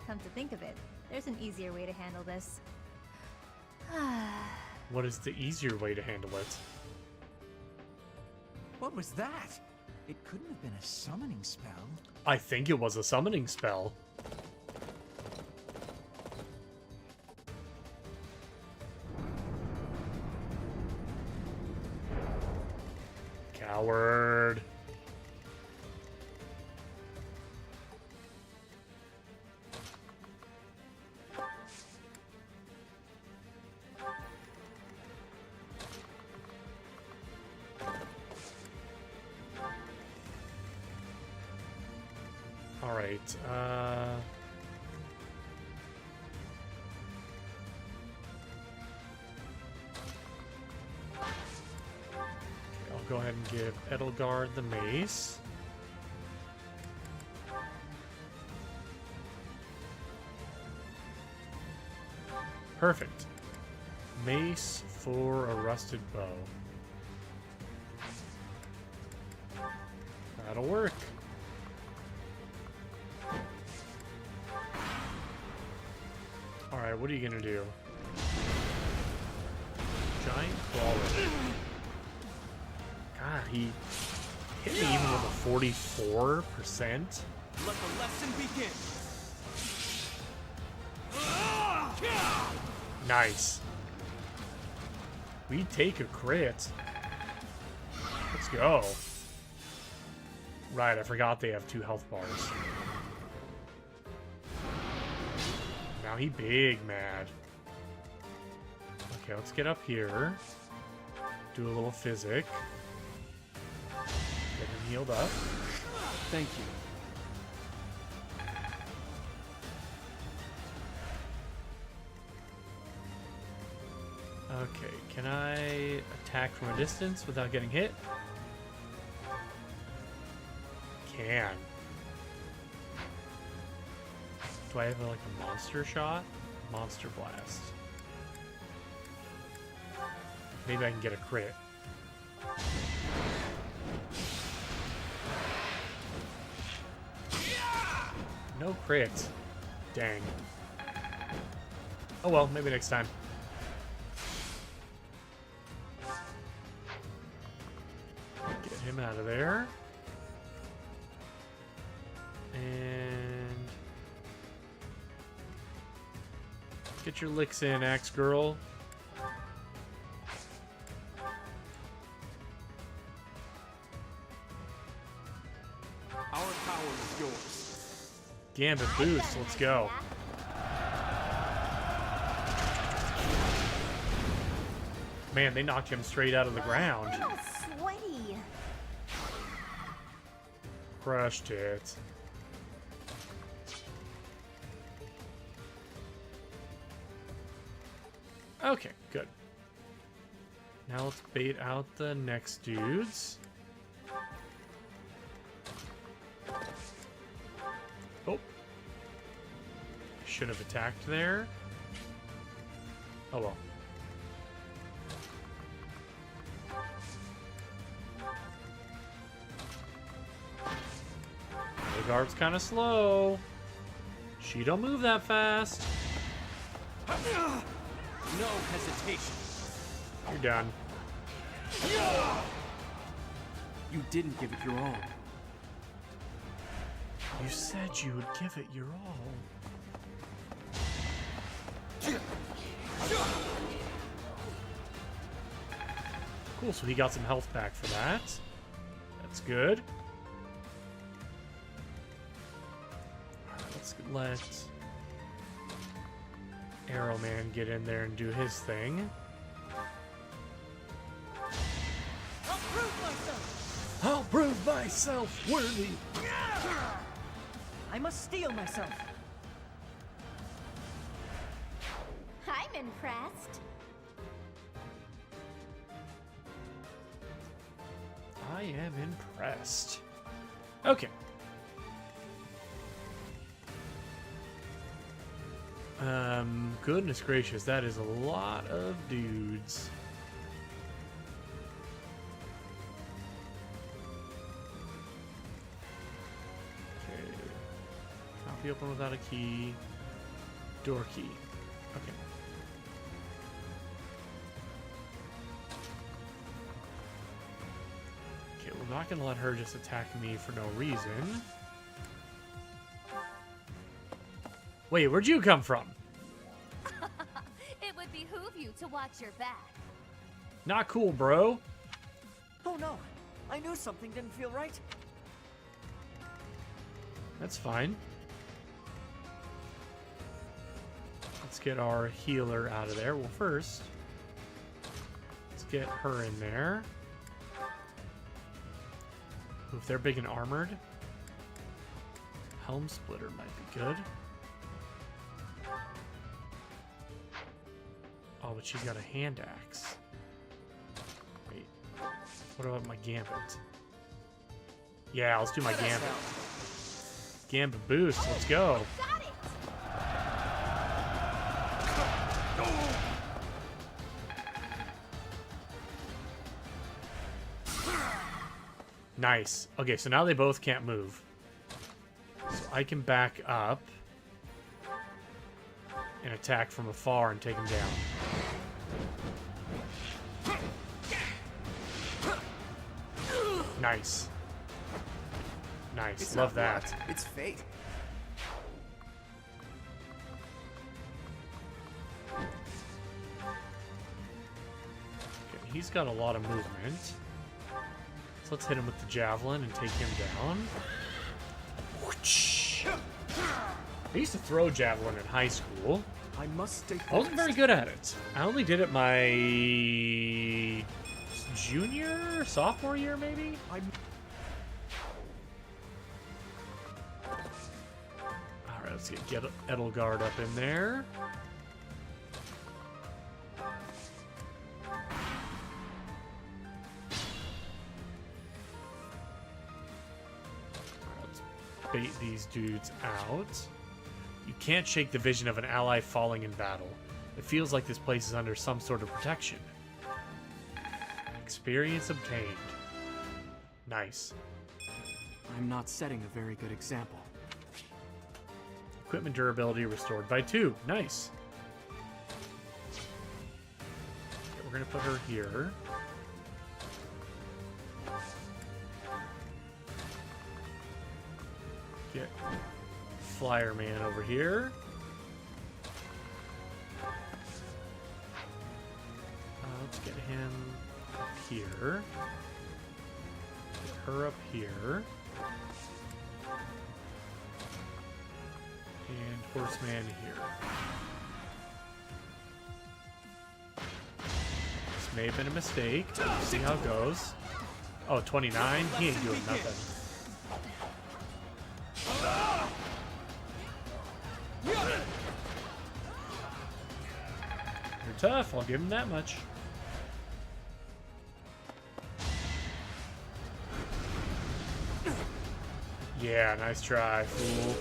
Speaker 12: Come to think of it, there's an easier way to handle this.
Speaker 1: What is the easier way to handle it?
Speaker 10: What was that? It couldn't have been a summoning spell.
Speaker 1: I think it was a summoning spell. Coward. All right. I'll go ahead and give Edelgard the mace. Perfect. Mace for a rusted bow. That'll work. Alright, what are you gonna do? Giant quality. God, he hit me even with a 44%.
Speaker 11: Let the lesson begin.
Speaker 1: Nice. We take a crit. Let's go. Right, I forgot they have 2 health bars. Now he big mad. Okay, let's get up here. Do a little physic. Get him healed up.
Speaker 5: Thank you.
Speaker 1: Okay, can I attack from a distance without getting hit? Can. Do I have like a monster shot? Monster blast. Maybe I can get a crit. No crit. Dang. Oh well, maybe next time. Get him out of there. And get your licks in, Axe Girl.
Speaker 5: Our power is yours.
Speaker 1: Gambit boost, let's go. Man, they knocked him straight out of the ground.
Speaker 12: I'm all sweaty.
Speaker 1: Crushed it. Okay, good. Now let's bait out the next dudes. Oh. Should have attacked there. Oh well. Guard's kind of slow. She don't move that fast.
Speaker 11: No hesitation.
Speaker 1: You're done.
Speaker 5: You didn't give it your all.
Speaker 1: You said you would give it your all. Cool, so he got some health back for that. That's good. Let Arrow Man get in there and do his thing. I'll prove myself worthy.
Speaker 9: I must steel myself.
Speaker 12: I'm impressed.
Speaker 1: I am impressed. Okay. Goodness gracious, that is a lot of dudes. Okay. Copy open without a key. Door key. Okay. Okay, we're not gonna let her just attack me for no reason. Wait, where'd you come from?
Speaker 8: It would behoove you to watch your back.
Speaker 1: Not cool, bro.
Speaker 9: Oh no, I knew something didn't feel right.
Speaker 1: That's fine. Let's get our healer out of there. Well, first, let's get her in there. Ooh, if they're big and armored, Helm Splitter might be good. Oh, but she's got a hand axe. Wait, what about my gambit? Yeah, let's do my gambit. Gambit boost, let's go. Nice. Okay, so now they both can't move. So I can back up and attack from afar and take him down. Nice. Nice.
Speaker 6: It's
Speaker 1: Love
Speaker 6: not
Speaker 1: that.
Speaker 6: luck, it's fate.
Speaker 1: Okay, he's got a lot of movement. So let's hit him with the javelin and take him down. I used to throw javelin in high school.
Speaker 5: I must stay
Speaker 1: I wasn't very good at it. I only did it my junior, sophomore year, maybe? Alright, let's get Edelgard up in there. Let's bait these dudes out. You can't shake the vision of an ally falling in battle. It feels like this place is under some sort of protection. Experience obtained. Nice.
Speaker 5: I'm not setting a very good example.
Speaker 1: Equipment durability restored by 2. Nice. Okay, we're going to put her here. Get Flyer Man over here. Let's get him up here. Get her up here. And Horseman here. This may have been a mistake. See how it goes. Oh, 29? He ain't doing nothing. You're tough, I'll give him that much. Yeah, nice try, fool.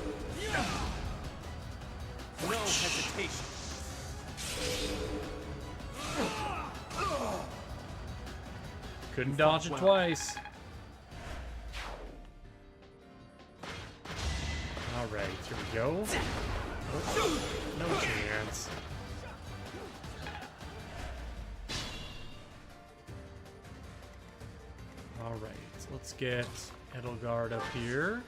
Speaker 6: No hesitation.
Speaker 1: Couldn't dodge it twice. Alright, here we go. Oh, no chance. Alright, let's get Edelgard up here.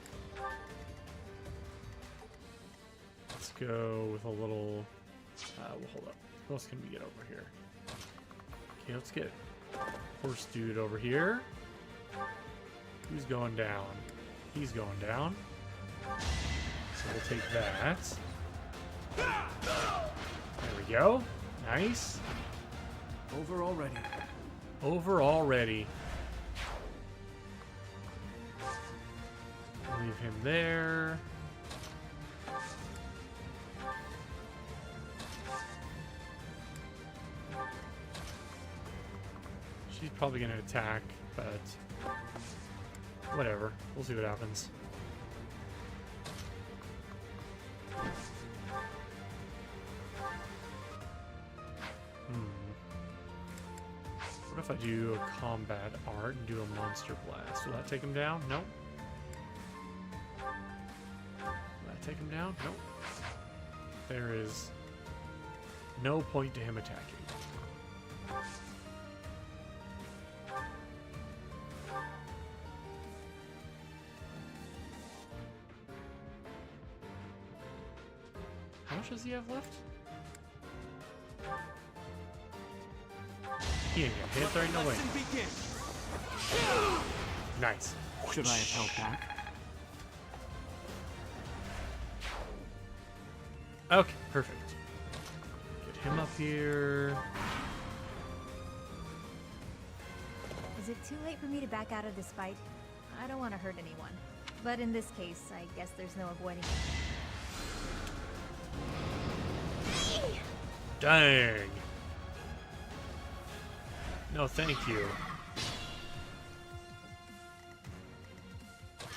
Speaker 1: Let's go with a little... well, hold up. Who else can we get over here? Okay, let's get Horse Dude over here. Who's going down? He's going down. So we'll take that. There we go. Nice.
Speaker 5: Over already.
Speaker 1: Over already. Leave him there. She's probably going to attack, but whatever. We'll see what happens. What if I do a combat art and do a monster blast? Will that take him down? Nope. Will that take him down? Nope. There is no point to him attacking. How much does he have left? He ain't gonna hit, there ain't no way. Nice.
Speaker 5: Should I have held back?
Speaker 1: Okay, perfect. Get him up here.
Speaker 12: Is it too late for me to back out of this fight? I don't want to hurt anyone. But in this case, I guess there's no avoiding it.
Speaker 1: Dang. No, thank you.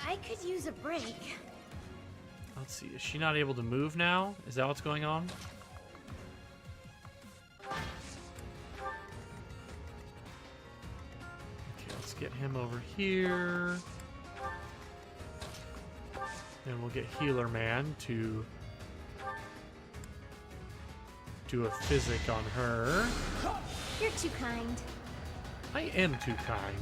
Speaker 8: I could use a break.
Speaker 1: Let's see, is she not able to move now? Is that what's going on? Let's get him over here. And we'll get Healer Man to do a physic on her.
Speaker 8: You're too kind.
Speaker 1: I am too kind.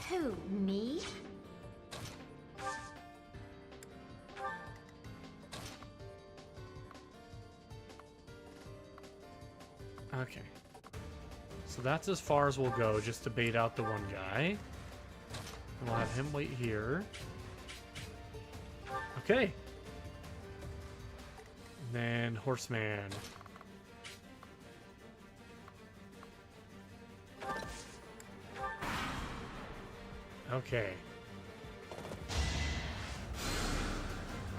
Speaker 8: Who, me?
Speaker 1: Okay. So that's as far as we'll go, just to bait out the one guy. And we'll have him wait here. Okay. And then Horseman. Okay.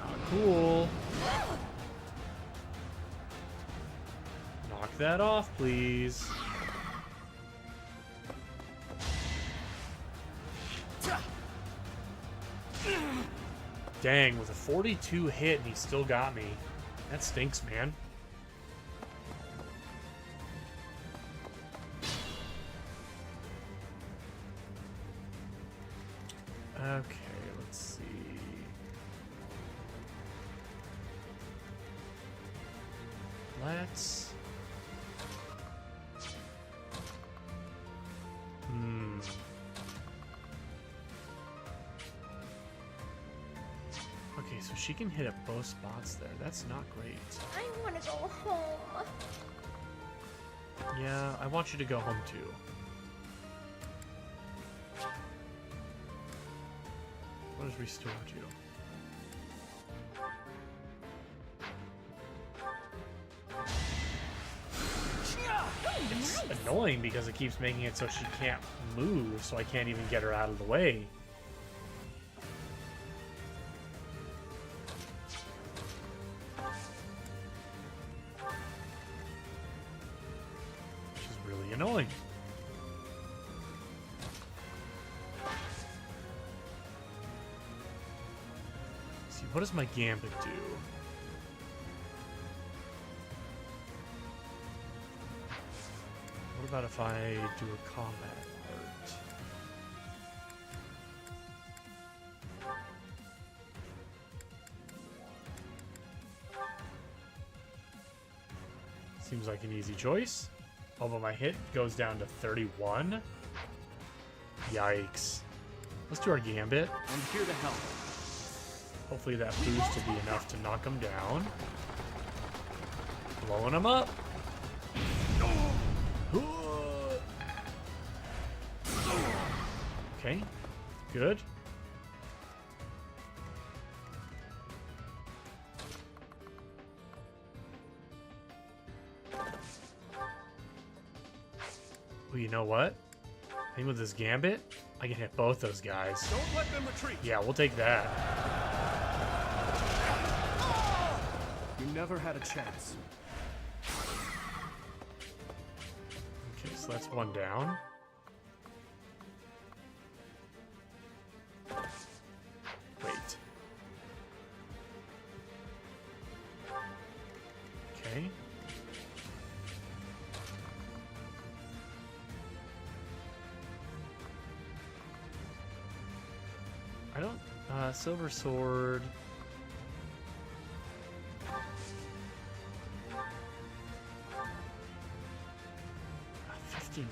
Speaker 1: Oh, cool. Knock that off, please. Dang, with a 42 hit and he still got me. That stinks, man. Okay, let's see. Let's... Okay, so she can hit at both spots there. That's not great.
Speaker 8: I want to go home.
Speaker 1: Yeah, I want you to go home too. What does restore do? It's annoying because it keeps making it so she can't move, so I can't even get her out of the way. Which is really annoying. See, what does my Gambit do? What about if I do a combat art? Seems like an easy choice. Oh, but my hit goes down to 31. Yikes. Let's do our Gambit.
Speaker 5: I'm here to help.
Speaker 1: Hopefully that boost will be enough to knock him down. Blowing him up. Okay, good. Well, you know what? I think with this Gambit, I can hit both those guys.
Speaker 3: Don't let them retreat.
Speaker 1: Yeah, we'll take that.
Speaker 5: You never had a chance.
Speaker 1: Okay, so that's one down. Wait. Okay. I don't, Silver Sword. Uh, 59.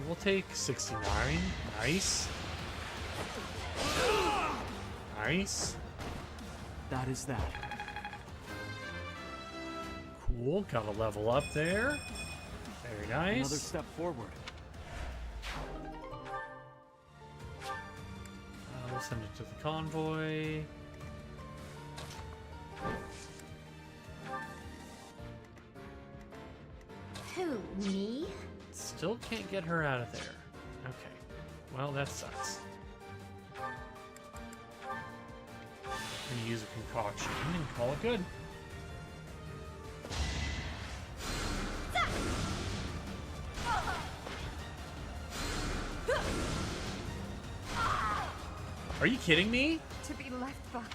Speaker 1: We'll take 69. Nice. Nice.
Speaker 5: That is that.
Speaker 1: Cool. Got a level up there. Very nice.
Speaker 5: Another step forward.
Speaker 1: We'll send it to the convoy.
Speaker 8: Who, me?
Speaker 1: Still can't get her out of there. Okay. Well, that sucks. I'm gonna use a concoction and call it good. Are you kidding me?
Speaker 7: To be left behind.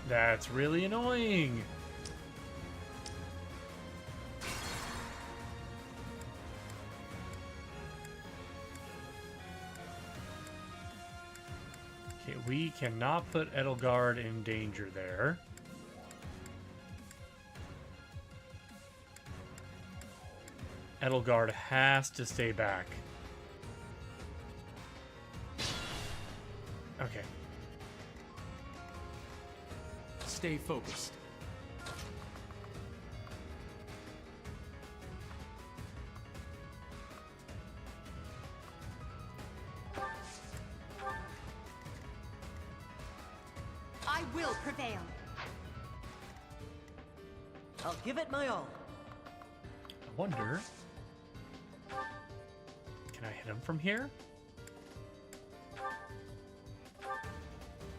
Speaker 1: That's really annoying. Okay, we cannot put Edelgard in danger there. Edelgard has to stay back. Okay.
Speaker 5: Stay focused.
Speaker 9: I will prevail. I'll give it my all.
Speaker 1: I wonder. Can I hit him from here?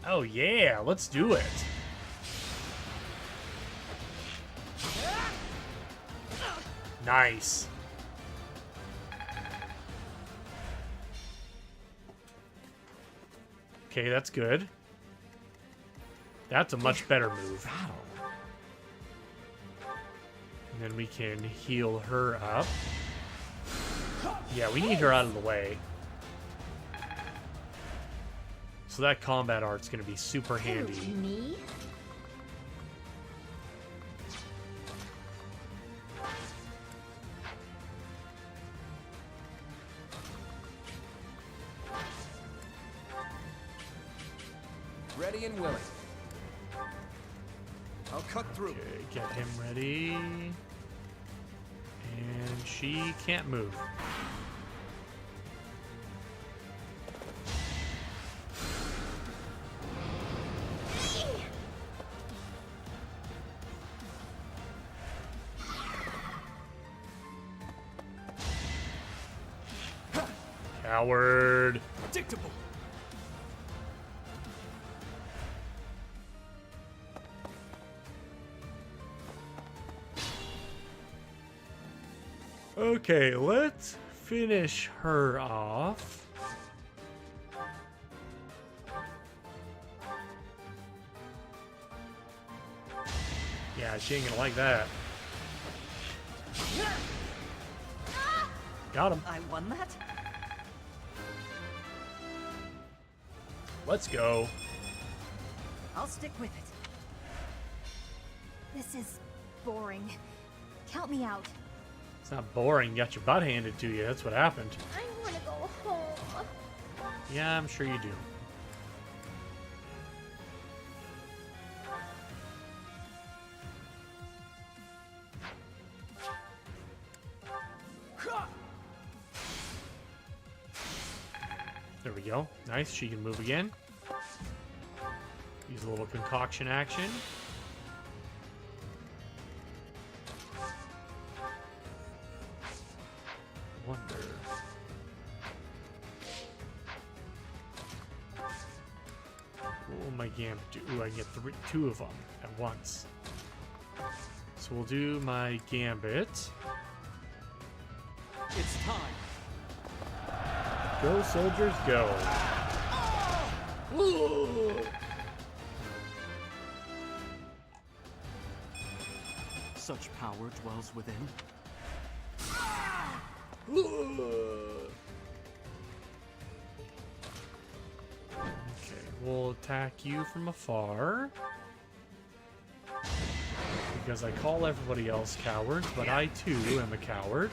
Speaker 1: Oh yeah, let's do it. Nice. Okay, that's good. That's a much better move. And then we can heal her up. Yeah, we need her out of the way. So that combat art's going to be super handy.
Speaker 8: Me?
Speaker 6: Ready and willing.
Speaker 3: I'll cut through.
Speaker 1: Okay, get him ready. And she can't move. Coward.
Speaker 5: Predictable.
Speaker 1: Okay, let's finish her off. Yeah, she ain't gonna like that. Got him.
Speaker 9: I won that?
Speaker 1: Let's go.
Speaker 9: I'll stick with it.
Speaker 12: This is boring. Count me out.
Speaker 1: It's not boring. You got your butt handed to you. That's what happened.
Speaker 8: I want to go home.
Speaker 1: Yeah, I'm sure you do. There we go. Nice. She can move again. Use a little concoction action. Wonder. What will my gambit do? Ooh, I can get two of them at once. So we'll do my gambit.
Speaker 5: It's time.
Speaker 1: Go, soldiers, go. Ooh.
Speaker 5: Such power dwells within.
Speaker 1: Okay, we'll attack you from afar. Because I call everybody else cowards, but I too am a coward.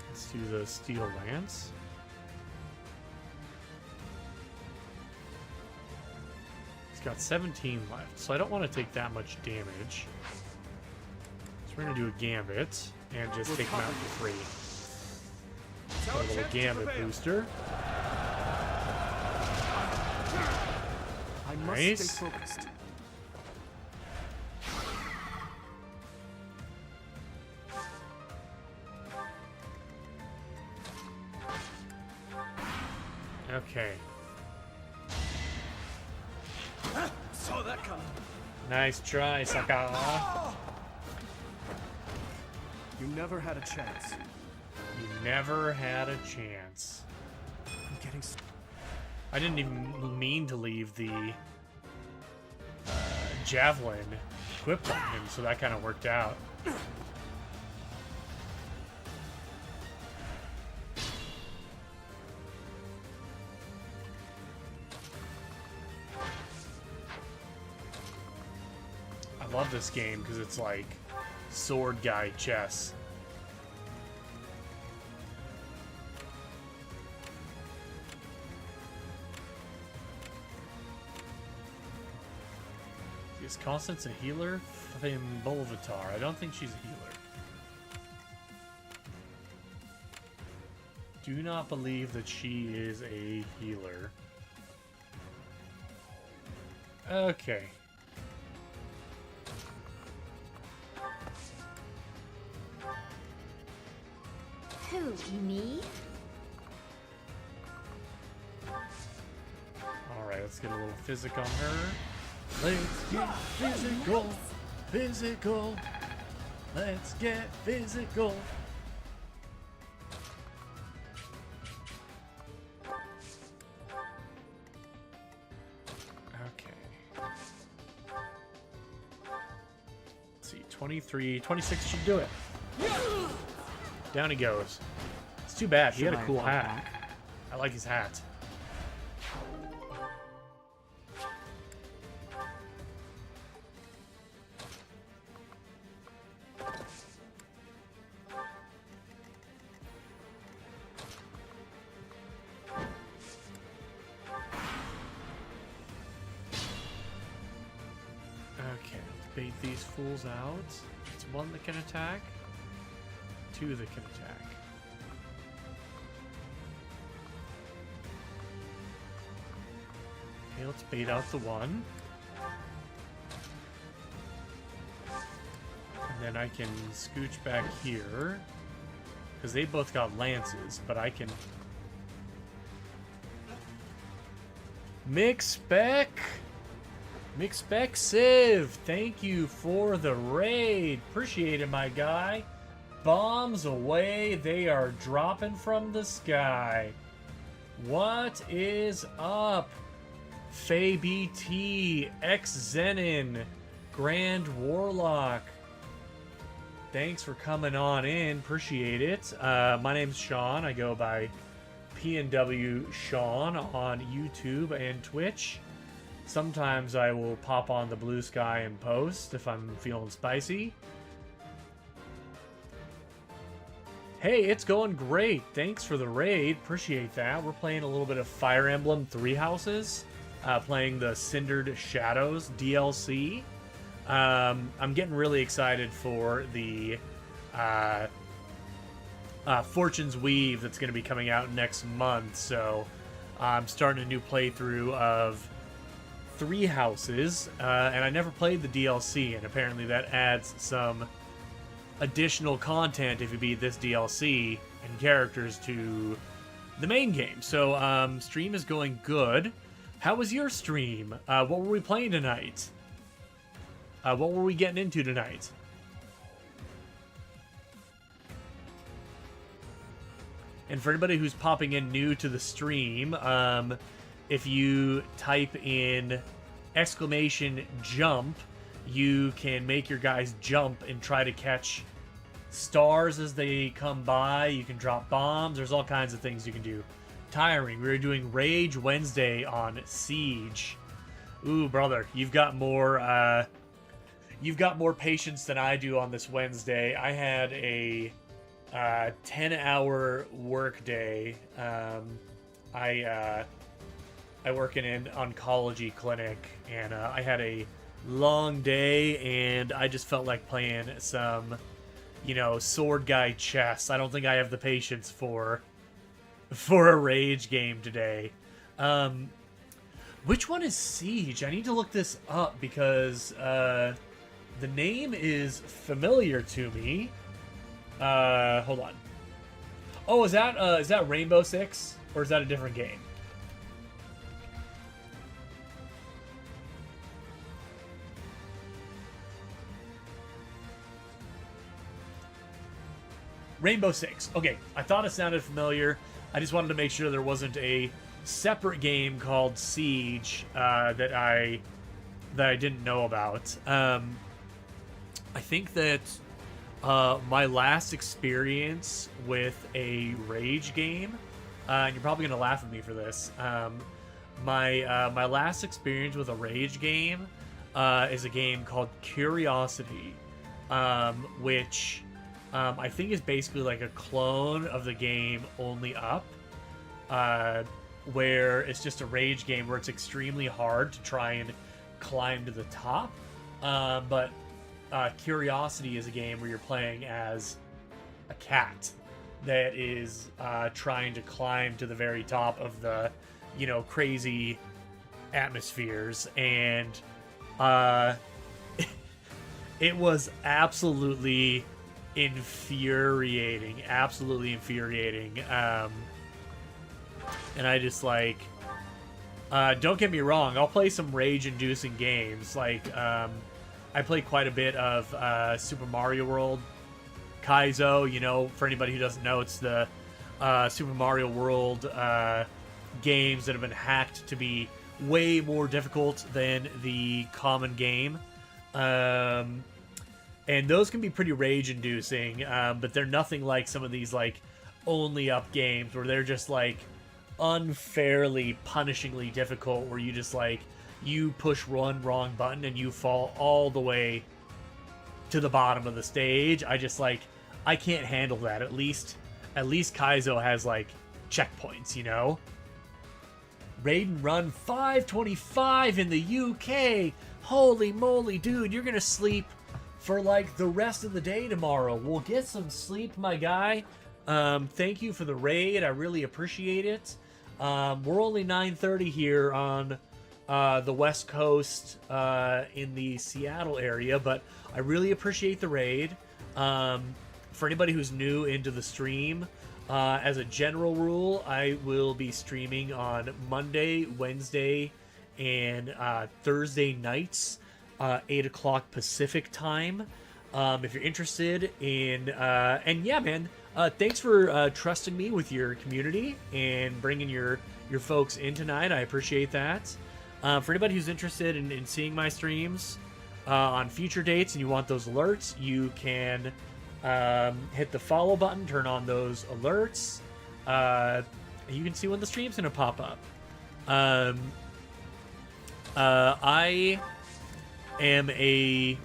Speaker 1: Let's do the steel lance. He's got 17 left, so I don't want to take that much damage. So we're gonna do a gambit and just take him out for free. A little gambit booster.
Speaker 5: I must
Speaker 1: Nice.
Speaker 5: stay focused.
Speaker 1: Okay.
Speaker 5: Saw that coming.
Speaker 1: Nice try, Saka.
Speaker 5: You never had a chance.
Speaker 1: You never had a chance.
Speaker 5: I'm getting.
Speaker 1: I didn't even mean to leave the javelin equipped on him, so that kind of worked out. I love this game because it's like sword guy chess. Is Constance a healer? Fimbolvatar. I don't think she's a healer. Do not believe that she is a healer. Okay.
Speaker 12: Who, me?
Speaker 1: Alright, let's get a little physic on her. Let's get physical. Physical. Let's get physical. Okay. Let's see, 23, 26 should do it. Down he goes. It's too bad. He had a cool hat. I like his hat. Okay, let's bait these fools out. It's one that can attack. Two that can attack. Okay, let's bait out the one. And then I can scooch back here. Because they both got lances, but I can... Mix Spec! Mix Spec Civ! Thank you for the raid! Appreciate it, my guy. Bombs away, they are dropping from the sky. What is up? Faye BT, X Zenin, Grand Warlock. Thanks for coming on in. Appreciate it. My name's Sean. I go by PNW Sean on YouTube and Twitch. Sometimes I will pop on the Blue Sky and post if I'm feeling spicy. Hey, it's going great. Thanks for the raid. Appreciate that. We're playing a little bit of Fire Emblem Three Houses. Playing the Cindered Shadows DLC. I'm getting really excited for the Fortune's Weave that's going to be coming out next month. So I'm starting a new playthrough of Three Houses. And I never played the DLC, and apparently that adds some additional content if you beat this DLC and characters to the main game. So stream is going good. How was your stream? What were we playing tonight? What were we getting into tonight? And for anybody who's popping in new to the stream, if you type in !jump, you can make your guys jump and try to catch stars as they come by. You can drop bombs. There's all kinds of things you can do. Tiring. We were doing Rage Wednesday on Siege. Ooh, brother, you've got more patience than I do on this Wednesday. I had a 10-hour work day. I work in an oncology clinic, and I had a long day, and I just felt like playing some, sword guy chess. I don't think I have the patience for a Rage game today. Which one is Siege? I need to look this up because the name is familiar to me. Hold on. Oh, is that Rainbow Six, or is that a different game? Rainbow Six. Okay, I thought it sounded familiar. I just wanted to make sure there wasn't a separate game called Siege that I didn't know about. I think that my last experience with a Rage game, and you're probably gonna laugh at me for this. My last experience with a Rage game is a game called Curiosity, which I think is basically like a clone of the game Only Up, where it's just a Rage game where it's extremely hard to try and climb to the top. But Curiosity is a game where you're playing as a cat that is trying to climb to the very top of the, crazy atmospheres, and it was absolutely infuriating, and I just like, don't get me wrong, I'll play some rage-inducing games, like, I play quite a bit of Super Mario World, Kaizo, for anybody who doesn't know, it's the Super Mario World games that have been hacked to be way more difficult than the common game. And those can be pretty rage-inducing, but they're nothing like some of these, like, Only Up games where they're just, like, unfairly, punishingly difficult, where you just, like, you push one wrong button and you fall all the way to the bottom of the stage. I just, like, I can't handle that. At least Kaizo has, like, checkpoints, Raid and Run 525 in the UK. Holy moly, dude, you're gonna sleep for like the rest of the day tomorrow. We'll get some sleep, my guy. Thank you for the raid. I really appreciate it. We're only 9:30 here on the West Coast in the Seattle area, but I really appreciate the raid. For anybody who's new into the stream, as a general rule, I will be streaming on Monday, Wednesday, and Thursday nights, 8 o'clock Pacific time. If you're interested in, and yeah, man, thanks for trusting me with your community and bringing your folks in tonight. I appreciate that. For anybody who's interested in seeing my streams on future dates and you want those alerts, you can hit the follow button, turn on those alerts. You can see when the stream's gonna pop up. I am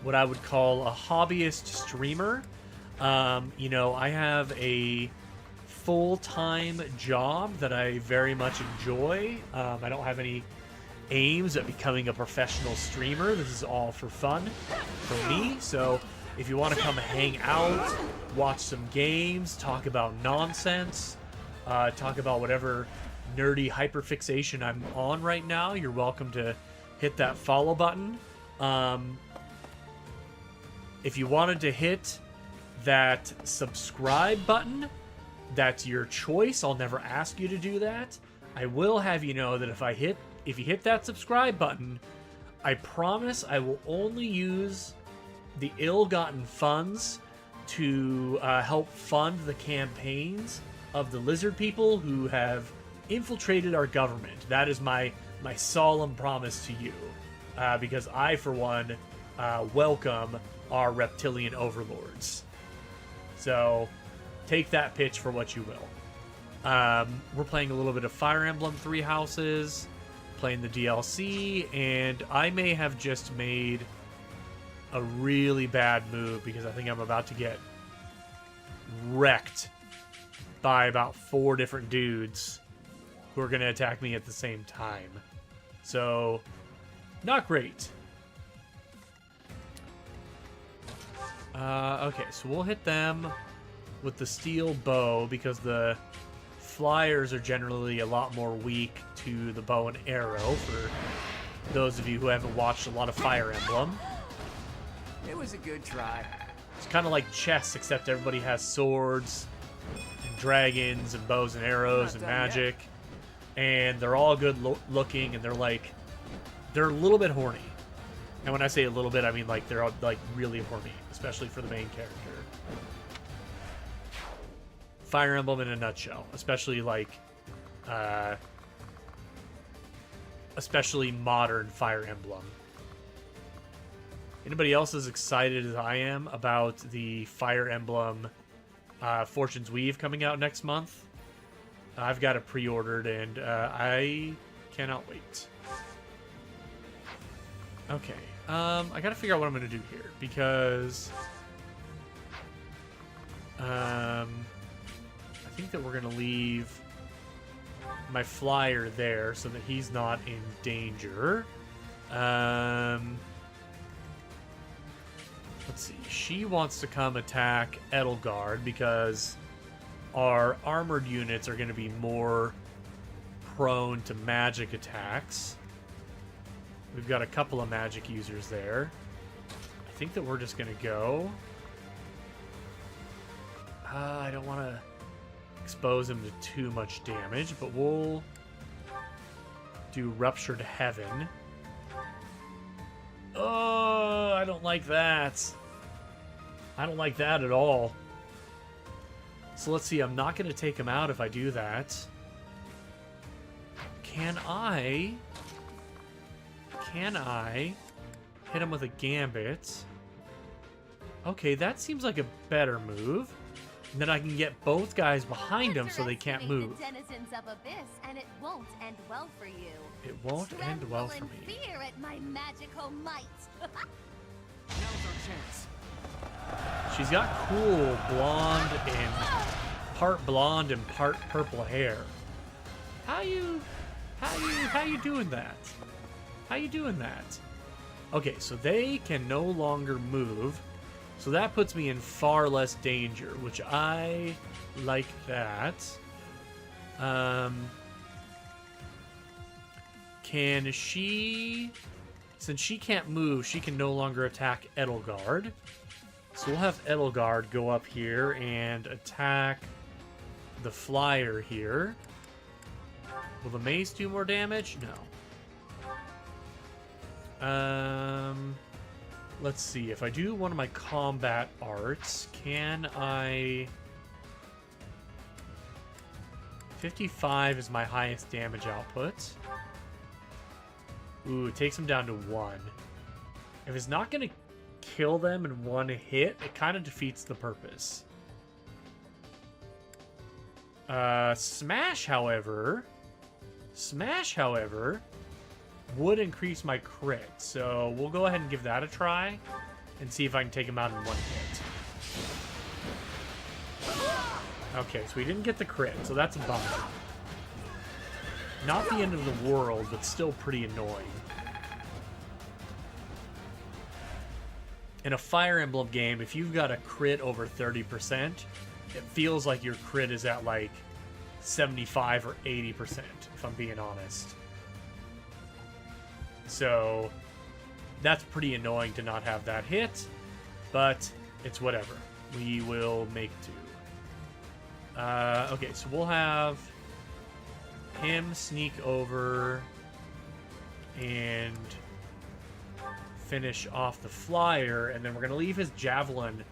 Speaker 1: what I would call a hobbyist streamer. I have a full-time job that I very much enjoy. I don't have any aims at becoming a professional streamer. This is all for fun for me. So if you want to come hang out, watch some games, talk about nonsense, talk about whatever nerdy hyperfixation I'm on right now, you're welcome to hit that follow button. If you wanted to hit that subscribe button, that's your choice. I'll never ask you to do that. I will have you know that if you hit that subscribe button, I promise I will only use the ill-gotten funds to help fund the campaigns of the lizard people who have infiltrated our government. That is my solemn promise to you, because I, for one, welcome our reptilian overlords. So take that pitch for what you will. We're playing a little bit of Fire Emblem Three Houses, playing the DLC, and I may have just made a really bad move because I think I'm about to get wrecked by about 4 different dudes who are going to attack me at the same time. So, not great. Okay, so we'll hit them with the steel bow because the flyers are generally a lot more weak to the bow and arrow, for those of you who haven't watched a lot of Fire Emblem.
Speaker 6: It was a good try.
Speaker 1: It's kind of like chess, except everybody has swords and dragons and bows and arrows and magic. And they're all good looking, and they're a little bit horny. And when I say a little bit, I mean like they're like really horny, especially for the main character. Fire Emblem in a nutshell, especially like, especially modern Fire Emblem. Anybody else as excited as I am about the Fire Emblem Fortune's Weave coming out next month? I've got it pre-ordered, and I cannot wait. Okay, I gotta figure out what I'm gonna do here, because I think that we're gonna leave my flyer there so that he's not in danger. Let's see. She wants to come attack Edelgard because our armored units are going to be more prone to magic attacks. We've got a couple of magic users there. I think that we're just going to go. I don't want to expose him to too much damage, but we'll do Ruptured Heaven. Oh, I don't like that. I don't like that at all. So let's see, I'm not going to take him out if I do that. Can I hit him with a Gambit? Okay, that seems like a better move. And then I can get both guys behind him so they can't move.
Speaker 8: The denizens of Abyss, and it won't end well for you.
Speaker 1: It won't end well for me.
Speaker 8: Fear at my magical might.
Speaker 5: Now's our chance.
Speaker 1: She's got cool blonde and part blonde and part purple hair. How you doing that? How you doing that? Okay, so they can no longer move. So that puts me in far less danger, which I like that. Can she... Since she can't move, she can no longer attack Edelgard. So we'll have Edelgard go up here and attack the flyer here. Will the mace do more damage? No. Let's see. If I do one of my combat arts, can I... 55 is my highest damage output. Ooh, it takes him down to 1. If it's not going to kill them in one hit, it kind of defeats the purpose. Smash, however, would increase my crit. So we'll go ahead and give that a try and see if I can take him out in one hit. Okay, so we didn't get the crit, so that's a bummer. Not the end of the world, but still pretty annoying. In a Fire Emblem game, if you've got a crit over 30%, it feels like your crit is at like 75 or 80%, if I'm being honest. So that's pretty annoying to not have that hit, but it's whatever. We will make do. Okay, so we'll have him sneak over and finish off the flyer, and then we're going to leave his javelin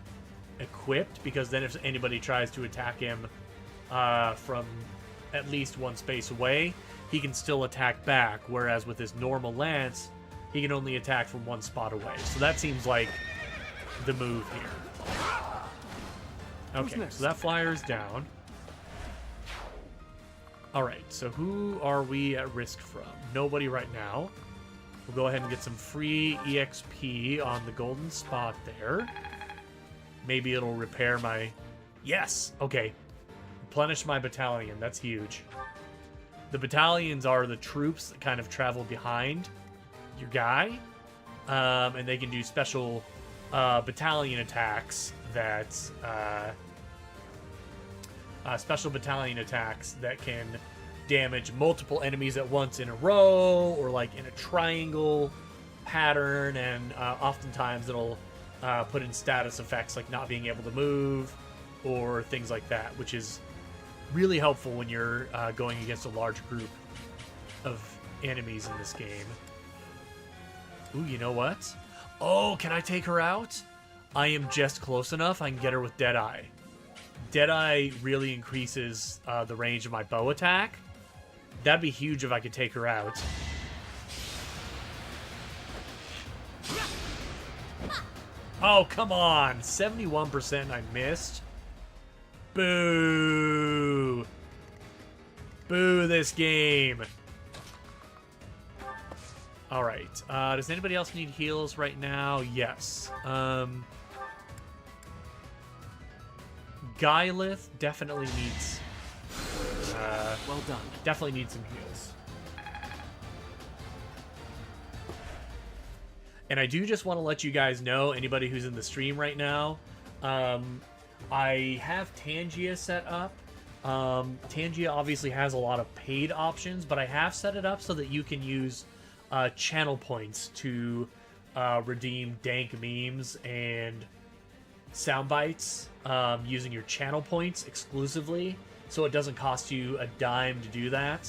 Speaker 1: equipped, because then if anybody tries to attack him from at least one space away, he can still attack back, whereas with his normal lance, he can only attack from one spot away. So that seems like the move here. Okay, so that flyer is down. Alright, so who are we at risk from? Nobody right now. We'll go ahead and get some free EXP on the golden spot there. Maybe it'll repair my... Yes! Okay. Replenish my battalion. That's huge. The battalions are the troops that kind of travel behind your guy. And they can do special battalion attacks that... special battalion attacks that can damage multiple enemies at once in a row, or like in a triangle pattern, and oftentimes it'll put in status effects like not being able to move or things like that, which is really helpful when you're going against a large group of enemies in this game. Ooh, you know what? Oh, can I take her out? I am just close enough. I can get her with Deadeye. Deadeye really increases the range of my bow attack. That'd be huge if I could take her out. Oh, come on. 71% I missed. Boo. Boo this game. All right. Does anybody else need heals right now? Yes. Gylith definitely needs...
Speaker 5: well done.
Speaker 1: Definitely needs some heals. And I do just want to let you guys know, anybody who's in the stream right now, I have Tangia set up. Tangia obviously has a lot of paid options, but I have set it up so that you can use channel points to redeem dank memes and sound bites using your channel points exclusively, so it doesn't cost you a dime to do that.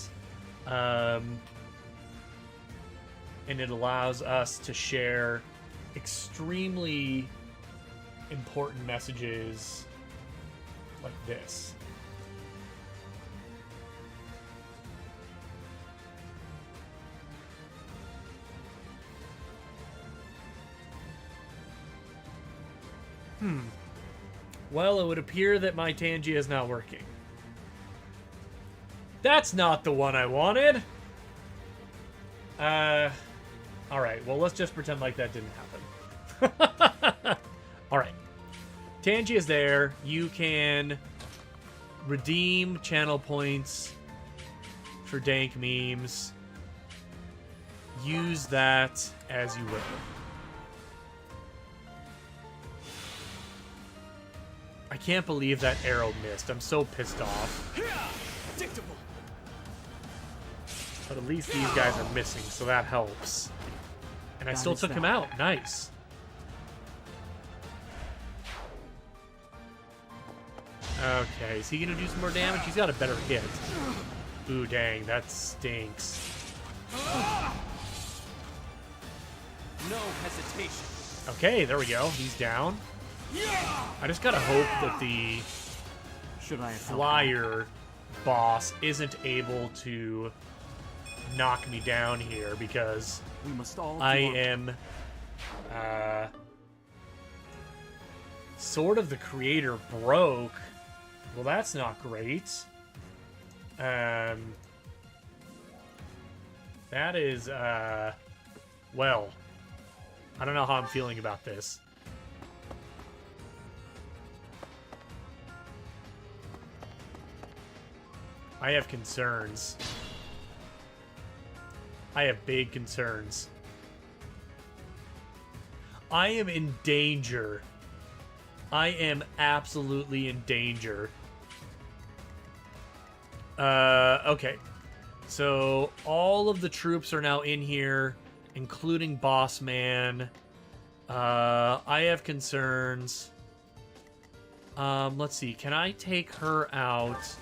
Speaker 1: And it allows us to share extremely important messages like this. Well, it would appear that my Tangia is not working. That's not the one I wanted! Alright, well, let's just pretend like that didn't happen. Alright. Tangia is there. You can redeem channel points for dank memes. Use that as you will. I can't believe that arrow missed. I'm so pissed off. But at least these guys are missing, so that helps. And I still took him out. Nice. Okay, is he going to do some more damage? He's got a better hit. Ooh, dang, that stinks.
Speaker 6: No hesitation.
Speaker 1: Okay, there we go. He's down. I just gotta hope that the flyer boss isn't able to knock me down here, because
Speaker 5: we must all
Speaker 1: I am sort of the creator broke. Well, that's not great. That is well, I don't know how I'm feeling about this. I have concerns. I have big concerns. I am in danger. I am absolutely in danger. Okay. So, all of the troops are now in here, including Boss Man. I have concerns. Let's see. Can I take her out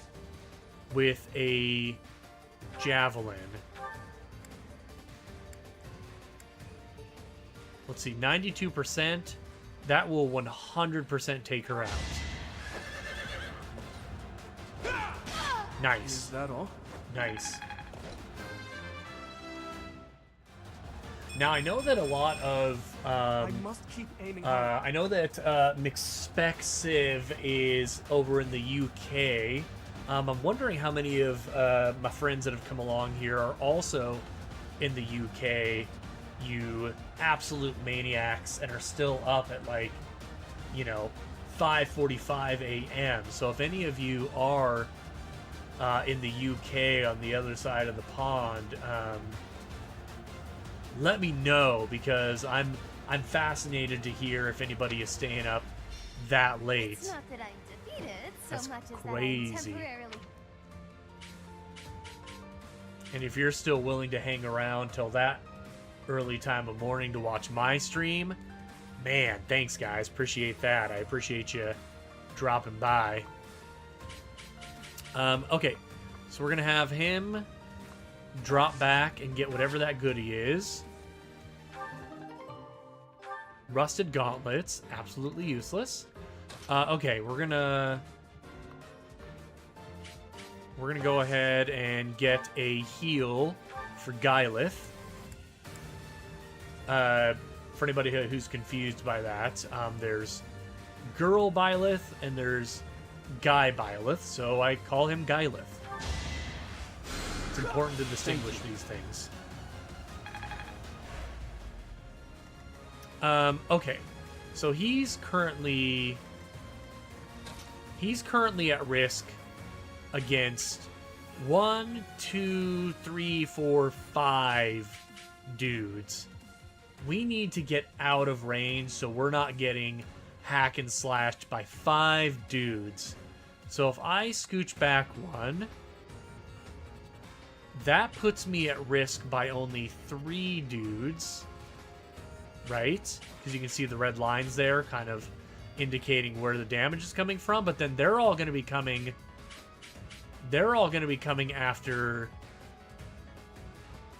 Speaker 1: with a javelin? Let's see, 92%. That will 100% take her out. Nice.
Speaker 5: Is that all?
Speaker 1: Nice. Now, I know that a lot of...
Speaker 5: I must keep aiming.
Speaker 1: I know that McSpexive is over in the UK. I'm wondering how many of my friends that have come along here are also in the UK, you absolute maniacs, and are still up at, like, you know, 5:45 a.m. So if any of you are in the UK on the other side of the pond, let me know, because I'm fascinated to hear if anybody is staying up that late.
Speaker 8: It's not that I'm defeated so
Speaker 1: That's
Speaker 8: much as
Speaker 1: crazy.
Speaker 8: that I'm temporarily.
Speaker 1: And if you're still willing to hang around till that early time of morning to watch my stream, man, thanks guys, appreciate that. I appreciate you dropping by. Okay, so we're gonna have him drop back and get whatever that goodie is. Rusted gauntlets, absolutely useless. Okay, we're gonna we're going to go ahead and get a heal for Gylith. For anybody who's confused by that, there's Girl Byleth and there's Guy Byleth, so I call him Gylith. It's important to distinguish these things. Okay, so he's currently at risk against 1, 2, 3, 4, 5 dudes. We need to get out of range so we're not getting hack and slashed by 5 dudes. So if I scooch back 1, that puts me at risk by only 3 dudes, right? Because you can see the red lines there kind of indicating where the damage is coming from, but then they're all going to be coming after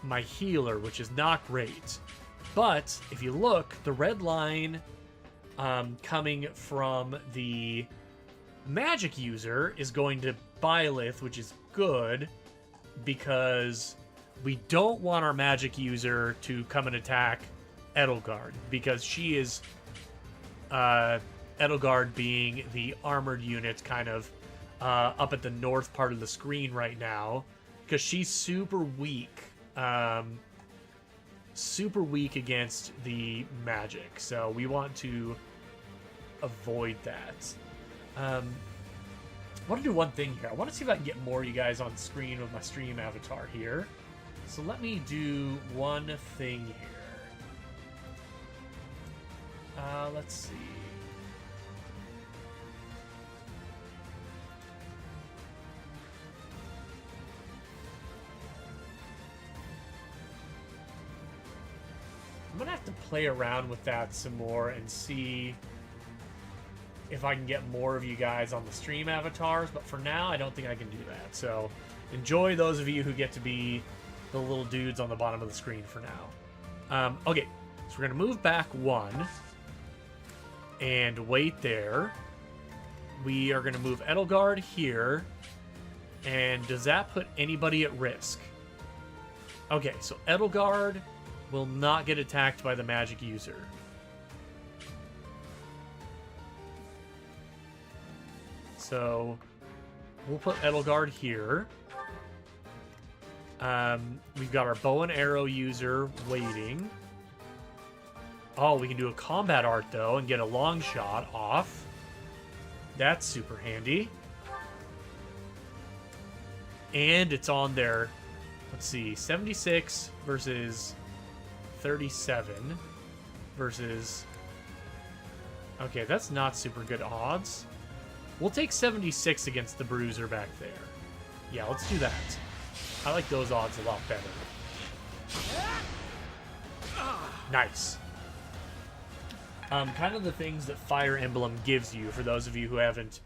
Speaker 1: my healer, which is not great. But if you look, the red line coming from the magic user is going to Byleth, which is good because we don't want our magic user to come and attack Edelgard, because she is Edelgard being the armored unit kind of up at the north part of the screen right now, because she's super weak. Super weak against the magic, so we want to avoid that. I want to do one thing here. I want to see if I can get more of you guys on screen with my stream avatar here. So let me do one thing here. Let's see. I'm gonna have to play around with that some more and see if I can get more of you guys on the stream avatars, but for now I don't think I can do that. So enjoy those of you who get to be the little dudes on the bottom of the screen for now. Okay, so we're gonna move back 1 and wait there. We are gonna move Edelgard here, and does that put anybody at risk? Okay, so Edelgard will not get attacked by the magic user. So we'll put Edelgard here. We've got our bow and arrow user waiting. Oh, we can do a combat art though and get a long shot off. That's super handy. And it's on there. Let's see, 76 versus 37 versus... Okay, that's not super good odds. We'll take 76 against the bruiser back there. Yeah, let's do that. I like those odds a lot better. Nice. Kind of the things that Fire Emblem gives you, for those of you who haven't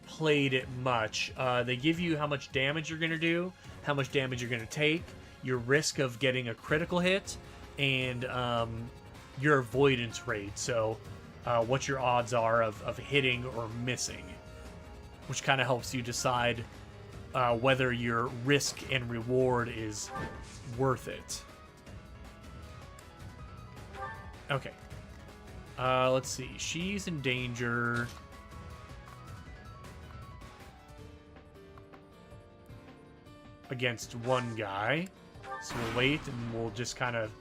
Speaker 1: played it much. They give you how much damage you're going to do, how much damage you're going to take, your risk of getting a critical hit, and your avoidance rate. So what your odds are of hitting or missing, which kind of helps you decide whether your risk and reward is worth it. Okay. Let's see. She's in danger. Against one guy. So we'll wait and we'll just kind of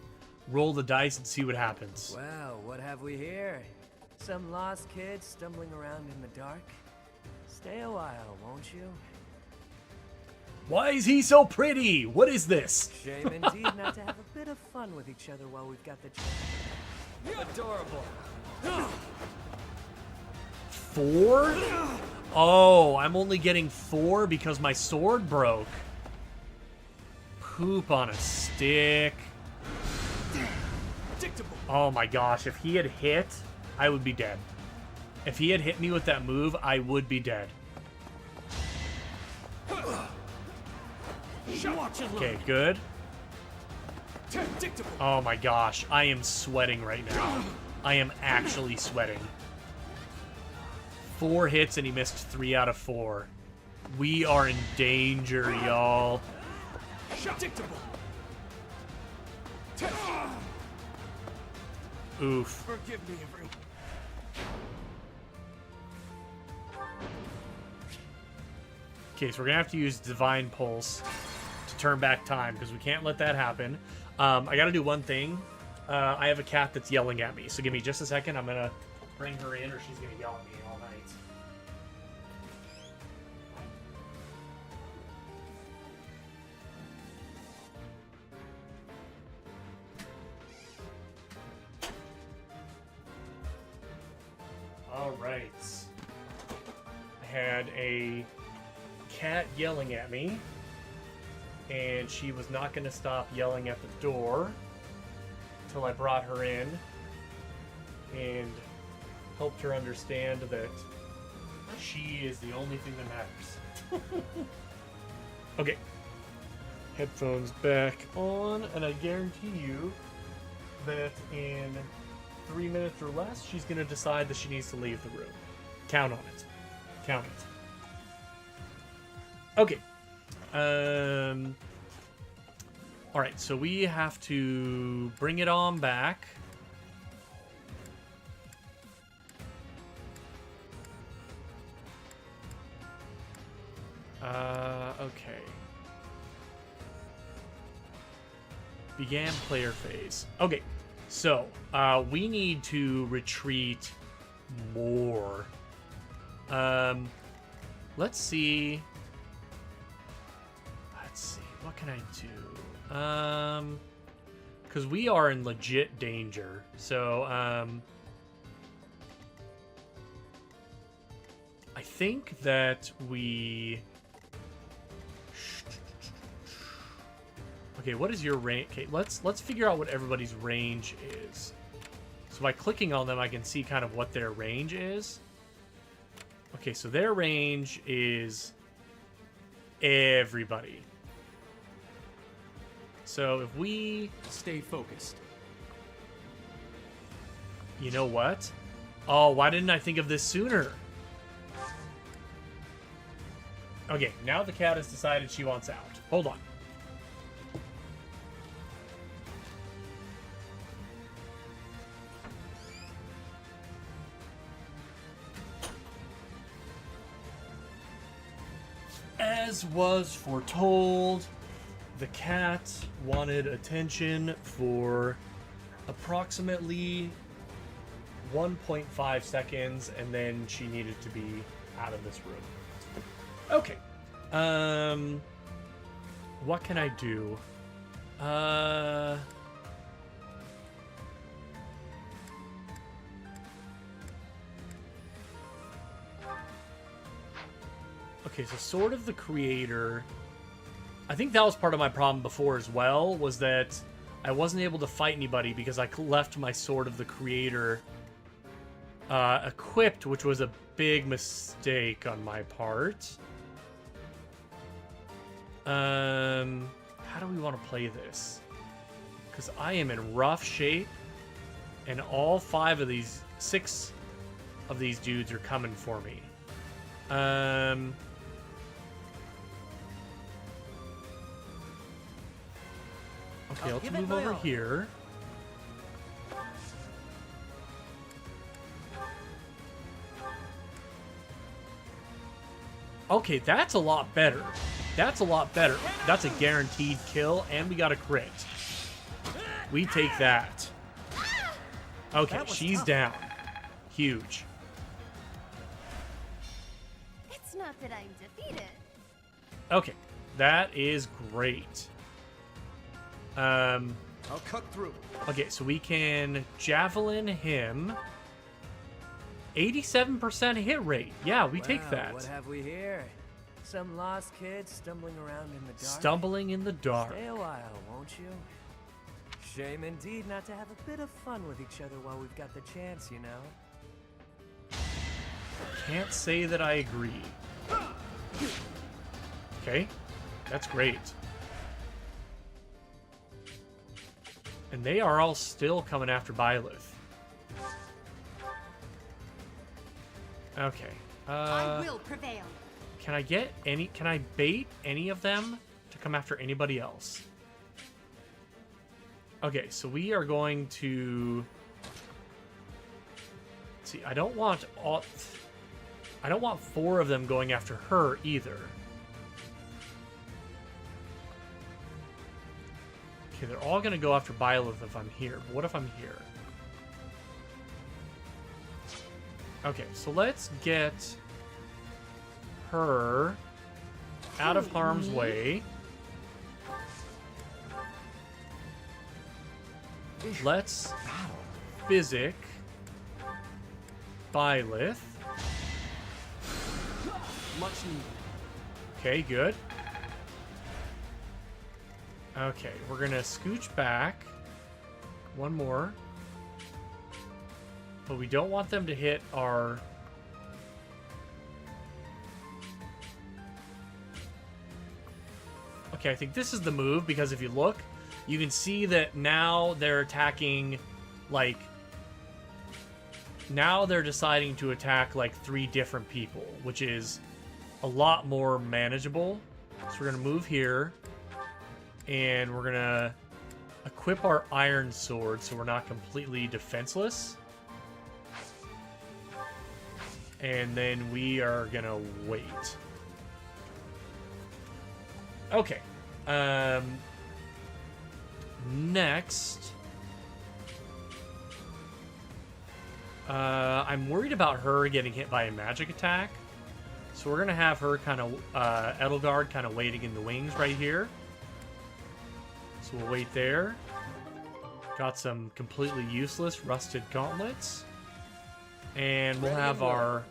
Speaker 1: roll the dice and see what happens.
Speaker 11: Well, what have we here? Some lost kid stumbling around in the dark? Stay a while, won't you?
Speaker 1: Why is he so pretty? What is this?
Speaker 11: Shame indeed not to have a bit of fun with each other while we've got the chance. Adorable.
Speaker 1: 4? Oh, I'm only getting 4 because my sword broke. Poop on a stick. Oh my gosh, if he had hit, I would be dead. If he had hit me with that move, I would be dead. Okay, good. Oh my gosh, I am sweating right now. I am actually sweating. 4 hits and he missed 3 out of 4. We are in danger, y'all.
Speaker 3: Predictable.
Speaker 1: Oof.
Speaker 3: Forgive me, everyone.
Speaker 1: Okay, so we're gonna have to use Divine Pulse to turn back time because we can't let that happen. I gotta do one thing. I have a cat that's yelling at me, so give me just a second. I'm gonna bring her in, or she's gonna yell at me all night. All right. I had a cat yelling at me, and she was not going to stop yelling at the door until I brought her in and helped her understand that she is the only thing that matters. Okay. Headphones back on, and I guarantee you that in 3 minutes or less, she's going to decide that she needs to leave the room. Count on it. Count it. Okay. Alright, so we have to bring it on back. Okay. Began player phase. Okay, so we need to retreat more. Let's see. What can I do? Because we are in legit danger. So, I think that we... Okay, what is your range? Okay, let's figure out what everybody's range is. So by clicking on them, I can see kind of what their range is. Okay, so their range is everybody. So if we
Speaker 5: stay focused.
Speaker 1: You know what? Oh, why didn't I think of this sooner? Okay, now the cat has decided she wants out. Hold on. As was foretold, the cat wanted attention for approximately 1.5 seconds, and then she needed to be out of this room. Okay. What can I do? Okay, so Sword of the Creator. I think that was part of my problem before as well, was that I wasn't able to fight anybody because I left my Sword of the Creator equipped, which was a big mistake on my part. How do we want to play this? Because I am in rough shape, and all 6 of these dudes are coming for me. Okay, let's move over here. Okay, that's a lot better. That's a lot better. That's a guaranteed kill, and we got a crit. We take that. Okay, she's down. Huge.
Speaker 8: It's not that I'm defeated.
Speaker 1: Okay, that is great.
Speaker 5: I'll cut through.
Speaker 1: Okay, so we can javelin him. 87% hit rate. Yeah, we take that.
Speaker 11: What have we here? Some lost kid stumbling around in the dark?
Speaker 1: Stumbling in the dark.
Speaker 11: Stay a while, won't you? Shame indeed not to have a bit of fun with each other while we've got the chance, you know?
Speaker 1: Can't say that I agree. Okay, that's great. And they are all still coming after Byleth. Okay.
Speaker 8: I will prevail.
Speaker 1: Can I get any... Can I bait any of them to come after anybody else? Okay, so we are going to... See, I don't want all... I don't want 4 of them going after her either. Okay, they're all going to go after Byleth if I'm here. But what if I'm here? Okay, so let's get her out of harm's way. Let's Physic Byleth.
Speaker 6: Much needed.
Speaker 1: Okay, good. Okay, we're gonna scooch back. One more. But we don't want them to hit our... Okay, I think this is the move, because if you look, you can see that now they're attacking, like... Now they're deciding to attack, like, 3 different people, which is a lot more manageable. So we're going to move here, and we're going to equip our iron sword so we're not completely defenseless. And then we are going to wait. Okay. Next. I'm worried about her getting hit by a magic attack. So we're going to have her kind of, Edelgard kind of waiting in the wings right here. So we'll wait there. Got some completely useless rusted gauntlets. And we'll have our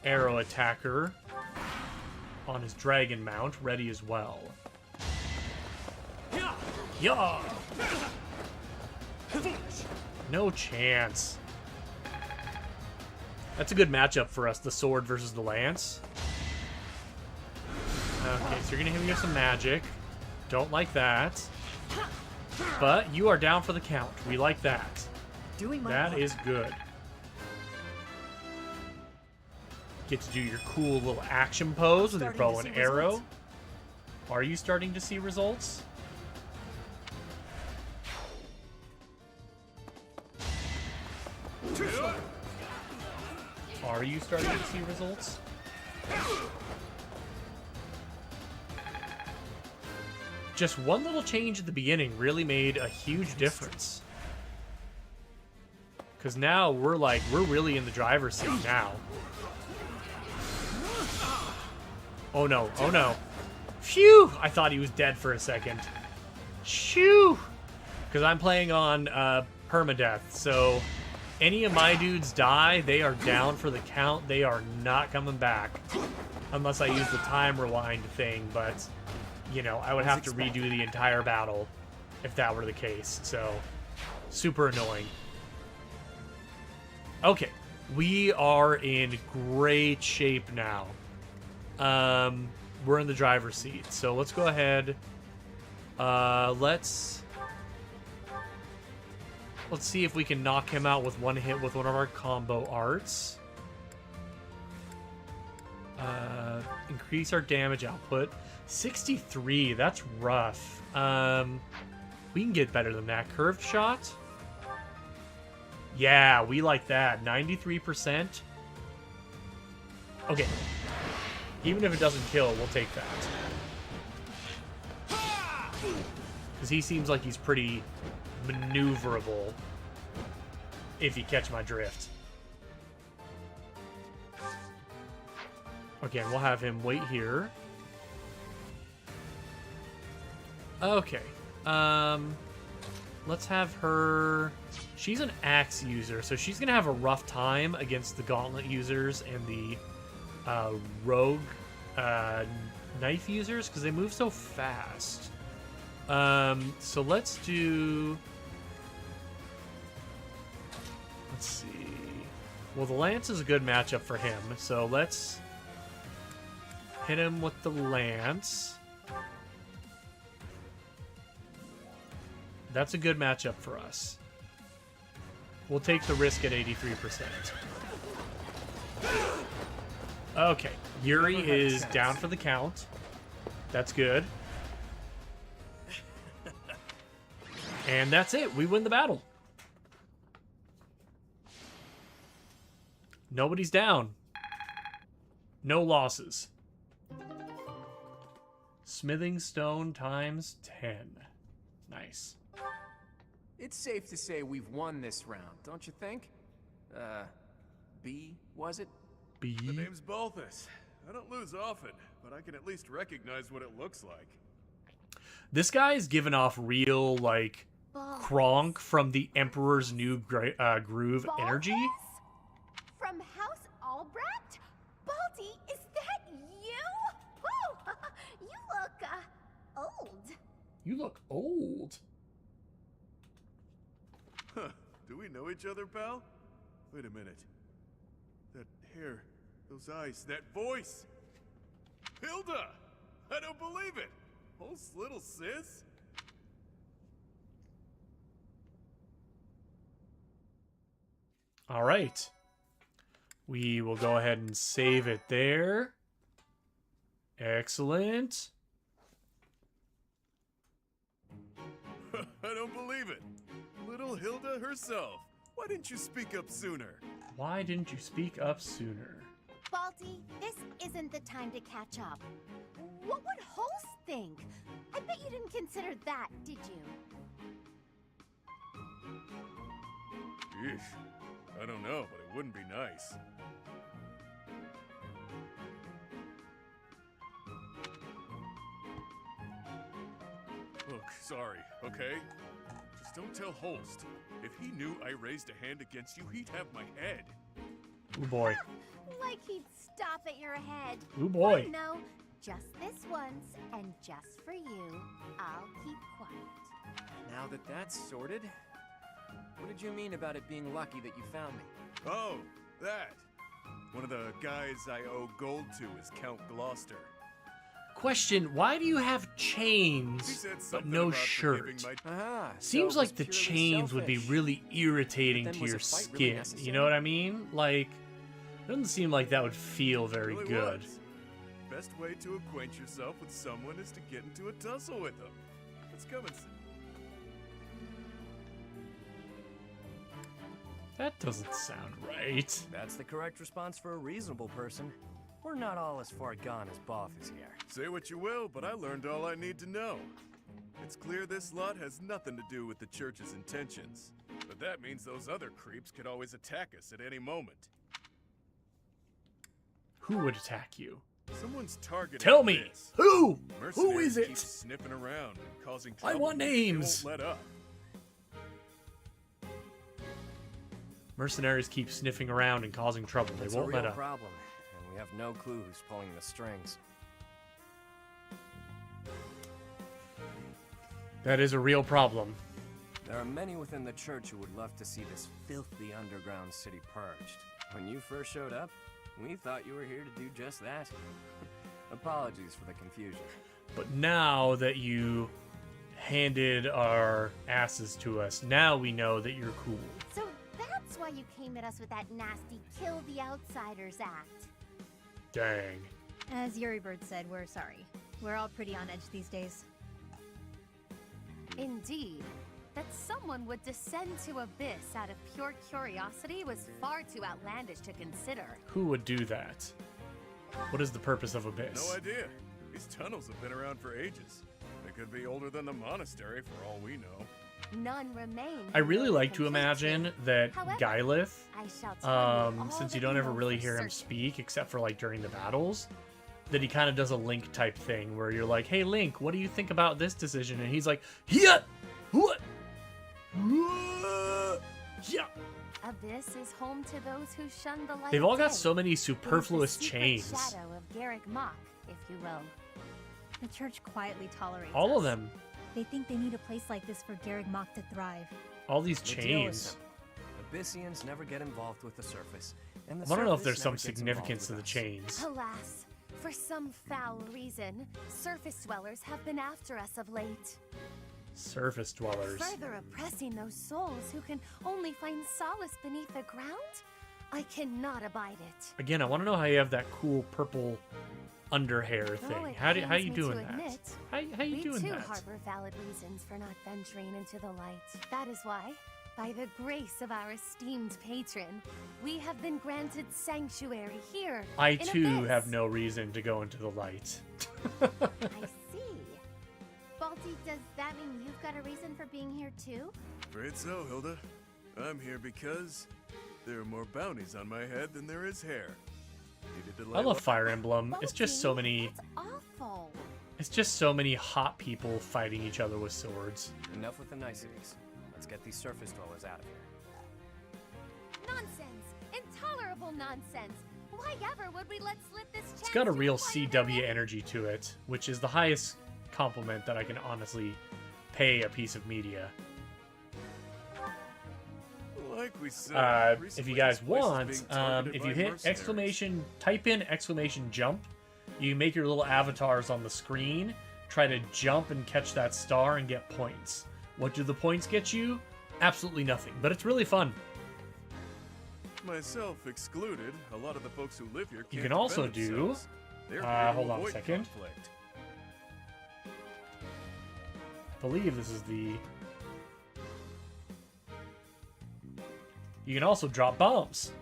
Speaker 1: arrow attacker on his dragon mount ready as well. Yeah! No chance. That's a good matchup for us, the sword versus the lance. Okay, so you're going to hit me with some magic. Don't like that. But you are down for the count. We like that. That is good. Get to do your cool little action pose with your bow and arrow. Are you starting to see results? Are you starting to see results? Just one little change at the beginning really made a huge difference. Because now we're really in the driver's seat now. Oh no, oh no. Phew! I thought he was dead for a second. Shoo! Because I'm playing on permadeath, so any of my dudes die, they are down for the count. They are not coming back. Unless I use the time rewind thing, but, you know, I would have to redo the entire battle if that were the case. So, super annoying. Okay, we are in great shape now. We're in the driver's seat, so let's go ahead. Let's see if we can knock him out with one hit with one of our combo arts. Increase our damage output. 63, that's rough. We can get better than that. Curved shot? Yeah, we like that. 93%. Okay. Even if it doesn't kill, we'll take that. Because he seems like he's pretty maneuverable, if you catch my drift. Okay, we'll have him wait here. Okay. Let's have her... She's an axe user, so she's going to have a rough time against the gauntlet users and the rogue knife users, because they move so fast. So let's do... Let's see. Well, the lance is a good matchup for him, so let's hit him with the lance. That's a good matchup for us. We'll take the risk at 83%. Okay, Yuri
Speaker 11: Never had a
Speaker 1: is
Speaker 11: chance.
Speaker 1: down for the count. That's good. And that's it. We win the battle. Nobody's down. No losses. Smithing stone times 10. Nice.
Speaker 6: It's safe to say we've won this round, don't you think? B, was it?
Speaker 1: B.
Speaker 14: The name's Balthus. I don't lose often, but I can at least recognize what it looks like.
Speaker 1: This guy is giving off real, like, Kronk from the Emperor's New Groove energy.
Speaker 8: From House Albrecht? Baldy, is that you? Whoa! You look, old.
Speaker 1: You look old.
Speaker 14: Huh. Do we know each other, pal? Wait a minute. That hair, those eyes, that voice! Hilda! I don't believe it! Hulk's little sis?
Speaker 1: All right. We will go ahead and save it there. Excellent.
Speaker 14: I don't believe it. Little Hilda herself. Why didn't you speak up sooner?
Speaker 1: Why didn't you speak up sooner?
Speaker 8: Baldy, this isn't the time to catch up. What would Holst think? I bet you didn't consider that, did you?
Speaker 14: Yeesh. I don't know, but it wouldn't be nice. Look, sorry, okay? Just don't tell Holst. If he knew I raised a hand against you, he'd have my head.
Speaker 1: Oh boy.
Speaker 8: Like he'd stop at your head.
Speaker 1: Oh boy.
Speaker 8: But no, just this once, and just for you, I'll keep quiet.
Speaker 6: Now that that's sorted, what did you mean about it being lucky that you found me?
Speaker 14: Oh, that. One of the guys I owe gold to is Count Gloucester.
Speaker 1: Question, why do you have chains
Speaker 14: He said
Speaker 1: but
Speaker 14: something
Speaker 1: no
Speaker 14: about forgiving
Speaker 1: shirt?
Speaker 6: Aha,
Speaker 1: Seems
Speaker 6: so it
Speaker 1: like
Speaker 6: was
Speaker 1: the
Speaker 6: purely
Speaker 1: chains would be
Speaker 6: selfish.
Speaker 1: really irritating
Speaker 6: But
Speaker 1: to
Speaker 6: then was
Speaker 1: your
Speaker 6: a fight
Speaker 1: skin.
Speaker 6: really
Speaker 1: You
Speaker 6: necessary?
Speaker 1: know what I mean? Like, doesn't seem like that would feel very
Speaker 14: Really
Speaker 1: good.
Speaker 14: was. Best way to acquaint yourself with someone is to get into a tussle with them. Let's come and see.
Speaker 1: That doesn't sound right.
Speaker 11: That's the correct response for a reasonable person. We're not all as far gone as Boff is here.
Speaker 14: Say what you will, but I learned all I need to know. It's clear this lot has nothing to do with the church's intentions. But that means those other creeps could always attack us at any moment.
Speaker 1: Who would attack you?
Speaker 14: Someone's targeting
Speaker 1: Tell me,
Speaker 14: this.
Speaker 1: who? Who
Speaker 14: Mercenaries
Speaker 1: is it?
Speaker 14: keep sniffing around and causing
Speaker 1: I
Speaker 14: trouble.
Speaker 1: want names.
Speaker 14: They won't let up.
Speaker 1: Mercenaries keep sniffing around and causing trouble. They
Speaker 11: It's
Speaker 1: won't
Speaker 11: a real
Speaker 1: let up.
Speaker 11: problem, and we have no clue who's pulling the strings.
Speaker 1: That is a real problem.
Speaker 11: There are many within the church who would love to see this filthy underground city purged. When you first showed up, we thought you were here to do just that. Apologies for the confusion.
Speaker 1: But now that you handed our asses to us, now we know that you're cool.
Speaker 8: So that's why you came at us with that nasty Kill the Outsiders act.
Speaker 1: Dang.
Speaker 12: As Yuri Bird said, we're sorry. We're all pretty on edge these days.
Speaker 8: Indeed. That someone would descend to Abyss out of pure curiosity was far too outlandish to consider.
Speaker 1: Who would do that? What is the purpose of Abyss?
Speaker 14: No idea. These tunnels have been around for ages. They could be older than the monastery for all we know.
Speaker 8: None remain.
Speaker 1: I really like to imagine that
Speaker 8: However,
Speaker 1: Gylith,
Speaker 8: I shall tell you all
Speaker 1: since you
Speaker 8: that
Speaker 1: don't ever
Speaker 8: know
Speaker 1: really
Speaker 8: for
Speaker 1: hear him
Speaker 8: certain.
Speaker 1: speak except for like during the battles, that he kind of does a Link type thing where you're like, hey Link, what do you think about this decision? And he's like, yeah, what? Yeah.
Speaker 8: Abyss is home to those who shun the light.
Speaker 1: They've
Speaker 8: of
Speaker 1: all got
Speaker 8: day.
Speaker 1: so many
Speaker 8: It is the
Speaker 1: superfluous
Speaker 8: secret
Speaker 1: chains.
Speaker 8: shadow of Garrick Mach, if you will.
Speaker 12: The church quietly tolerates
Speaker 1: All
Speaker 12: us.
Speaker 1: of them.
Speaker 12: They think they need a place like this for Garrick Mach to thrive.
Speaker 1: All these
Speaker 11: The deal is
Speaker 1: chains.
Speaker 11: simple. Abyssians never get involved with the surface, and the
Speaker 1: I want to know if
Speaker 11: surface
Speaker 1: there's some
Speaker 11: never gets
Speaker 1: significance to
Speaker 11: involved
Speaker 1: the
Speaker 11: with us.
Speaker 1: chains.
Speaker 8: Alas, for some foul reason, surface dwellers have been after us of late,
Speaker 1: Surface dwellers.
Speaker 8: further oppressing those souls who can only find solace beneath the ground. I cannot abide it.
Speaker 1: Again, I want to know how you have that cool purple under hair
Speaker 8: Though
Speaker 1: thing.
Speaker 8: it
Speaker 1: How you
Speaker 8: pains me
Speaker 1: doing
Speaker 8: to
Speaker 1: that?
Speaker 8: admit,
Speaker 1: How you
Speaker 8: we
Speaker 1: doing
Speaker 8: too
Speaker 1: that?
Speaker 8: harbor valid reasons for not venturing into the light. That is why, by the grace of our esteemed patron, we have been granted sanctuary here.
Speaker 1: I
Speaker 8: in
Speaker 1: too
Speaker 8: Abyss.
Speaker 1: have no reason to go into the light.
Speaker 15: I see. Balti, does that mean you've got a reason for being here too?
Speaker 14: Afraid so, Hilda. I'm here because there are more bounties on my head than there is hair. Needed to
Speaker 1: I
Speaker 14: lay
Speaker 1: love
Speaker 14: low.
Speaker 1: Fire Emblem. It's just so many.
Speaker 15: That's awful.
Speaker 1: It's just so many hot people fighting each other with swords.
Speaker 6: Enough with the niceties. Let's get these surface dwellers out of here.
Speaker 8: Nonsense! Intolerable nonsense! Why ever would we let slip this chance?
Speaker 1: It's got a
Speaker 8: to
Speaker 1: real
Speaker 8: acquire
Speaker 1: CW energy to it, which is the highest compliment that I can honestly pay a piece of media.
Speaker 14: Like we said,
Speaker 1: If
Speaker 14: recently
Speaker 1: you guys
Speaker 14: this place is
Speaker 1: want,
Speaker 14: being targeted
Speaker 1: if
Speaker 14: by
Speaker 1: you hit
Speaker 14: mercenaries.
Speaker 1: type in exclamation jump, you make your little avatars on the screen, try to jump and catch that star and get points. What do the points get you? Absolutely nothing, but it's really fun.
Speaker 14: Myself excluded, a lot of the folks who live here can't
Speaker 1: You can also
Speaker 14: defend
Speaker 1: do,
Speaker 14: themselves. They're here to
Speaker 1: hold on a
Speaker 14: avoid
Speaker 1: second.
Speaker 14: conflict.
Speaker 1: I believe this is the... You can also drop bombs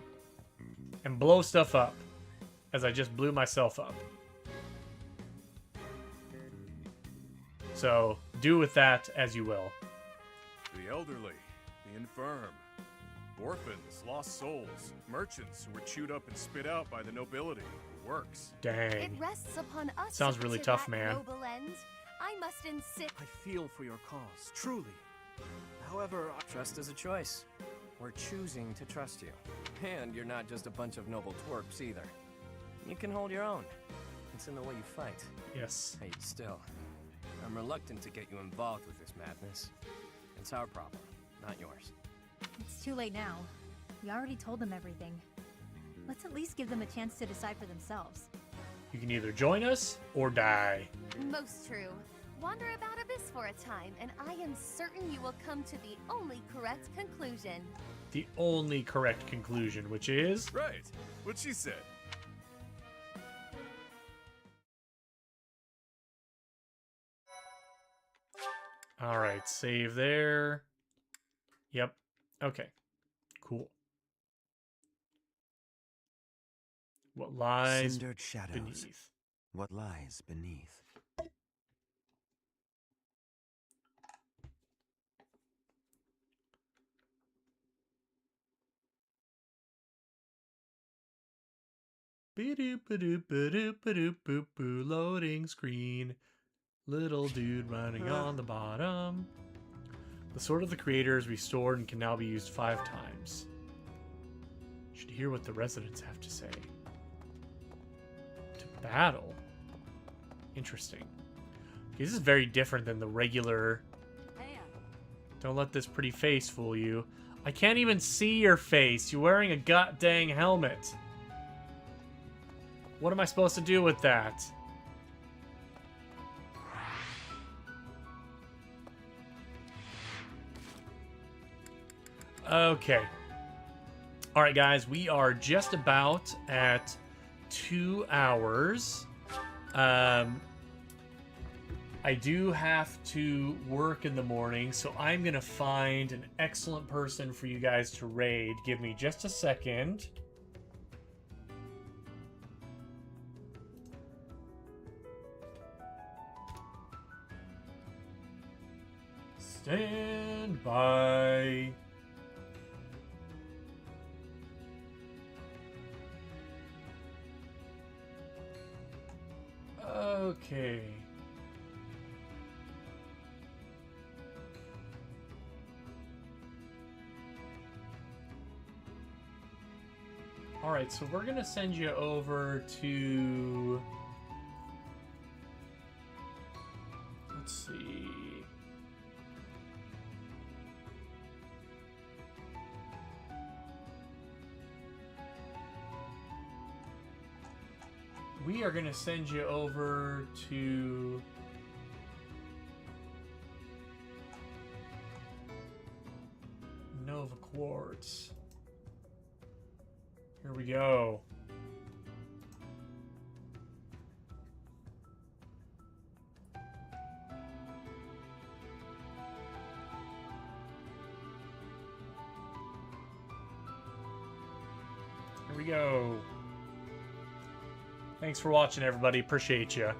Speaker 1: and blow stuff up, as I just blew myself up. So do with that as you will.
Speaker 14: The elderly, the infirm, orphans, lost souls, merchants who were chewed up and spit out by the nobility who works.
Speaker 8: It
Speaker 1: Dang.
Speaker 8: rests upon us.
Speaker 1: Sounds really
Speaker 8: to
Speaker 1: tough,
Speaker 8: that
Speaker 1: man.
Speaker 8: Noble end. I must insist.
Speaker 5: I feel for your cause, truly. However,
Speaker 6: Trust is a choice. We're choosing to trust you. And you're not just a bunch of noble twerps either. You can hold your own. It's in the way you fight.
Speaker 1: Yes.
Speaker 6: Hey, still, I'm reluctant to get you involved with this madness. It's our problem, not yours.
Speaker 12: It's too late now. We already told them everything. Let's at least give them a chance to decide for themselves.
Speaker 1: You can either join us or die.
Speaker 8: Most true. Wander about Abyss for a time, and I am certain you will come to the only correct conclusion.
Speaker 1: The only correct conclusion, which is...
Speaker 14: Right, what she said.
Speaker 1: Alright, save there. Yep. Okay. Cool. What lies
Speaker 2: Cindered shadows.
Speaker 1: beneath?
Speaker 2: What lies beneath?
Speaker 1: Ba-doop-ba-doop-ba-doop-ba-doop-boop-boo. Loading screen. Little dude running on the bottom. The sword of the creator is restored and can now be used 5 times. You should hear what the residents have to say. To battle. Interesting. Okay, this is very different than the regular... Don't let this pretty face fool you. I can't even see your face. You're wearing a god-dang helmet. What am I supposed to do with that? Okay. Alright, guys. We are just about at 2 hours. I do have to work in the morning, so I'm going to find an excellent person for you guys to raid. Give me just a second. Stand by. Okay. Alright, so we're gonna send you over to... Let's see... We are gonna send you over to... Nova Quartz. Here we go. Here we go. Thanks for watching, everybody. Appreciate you.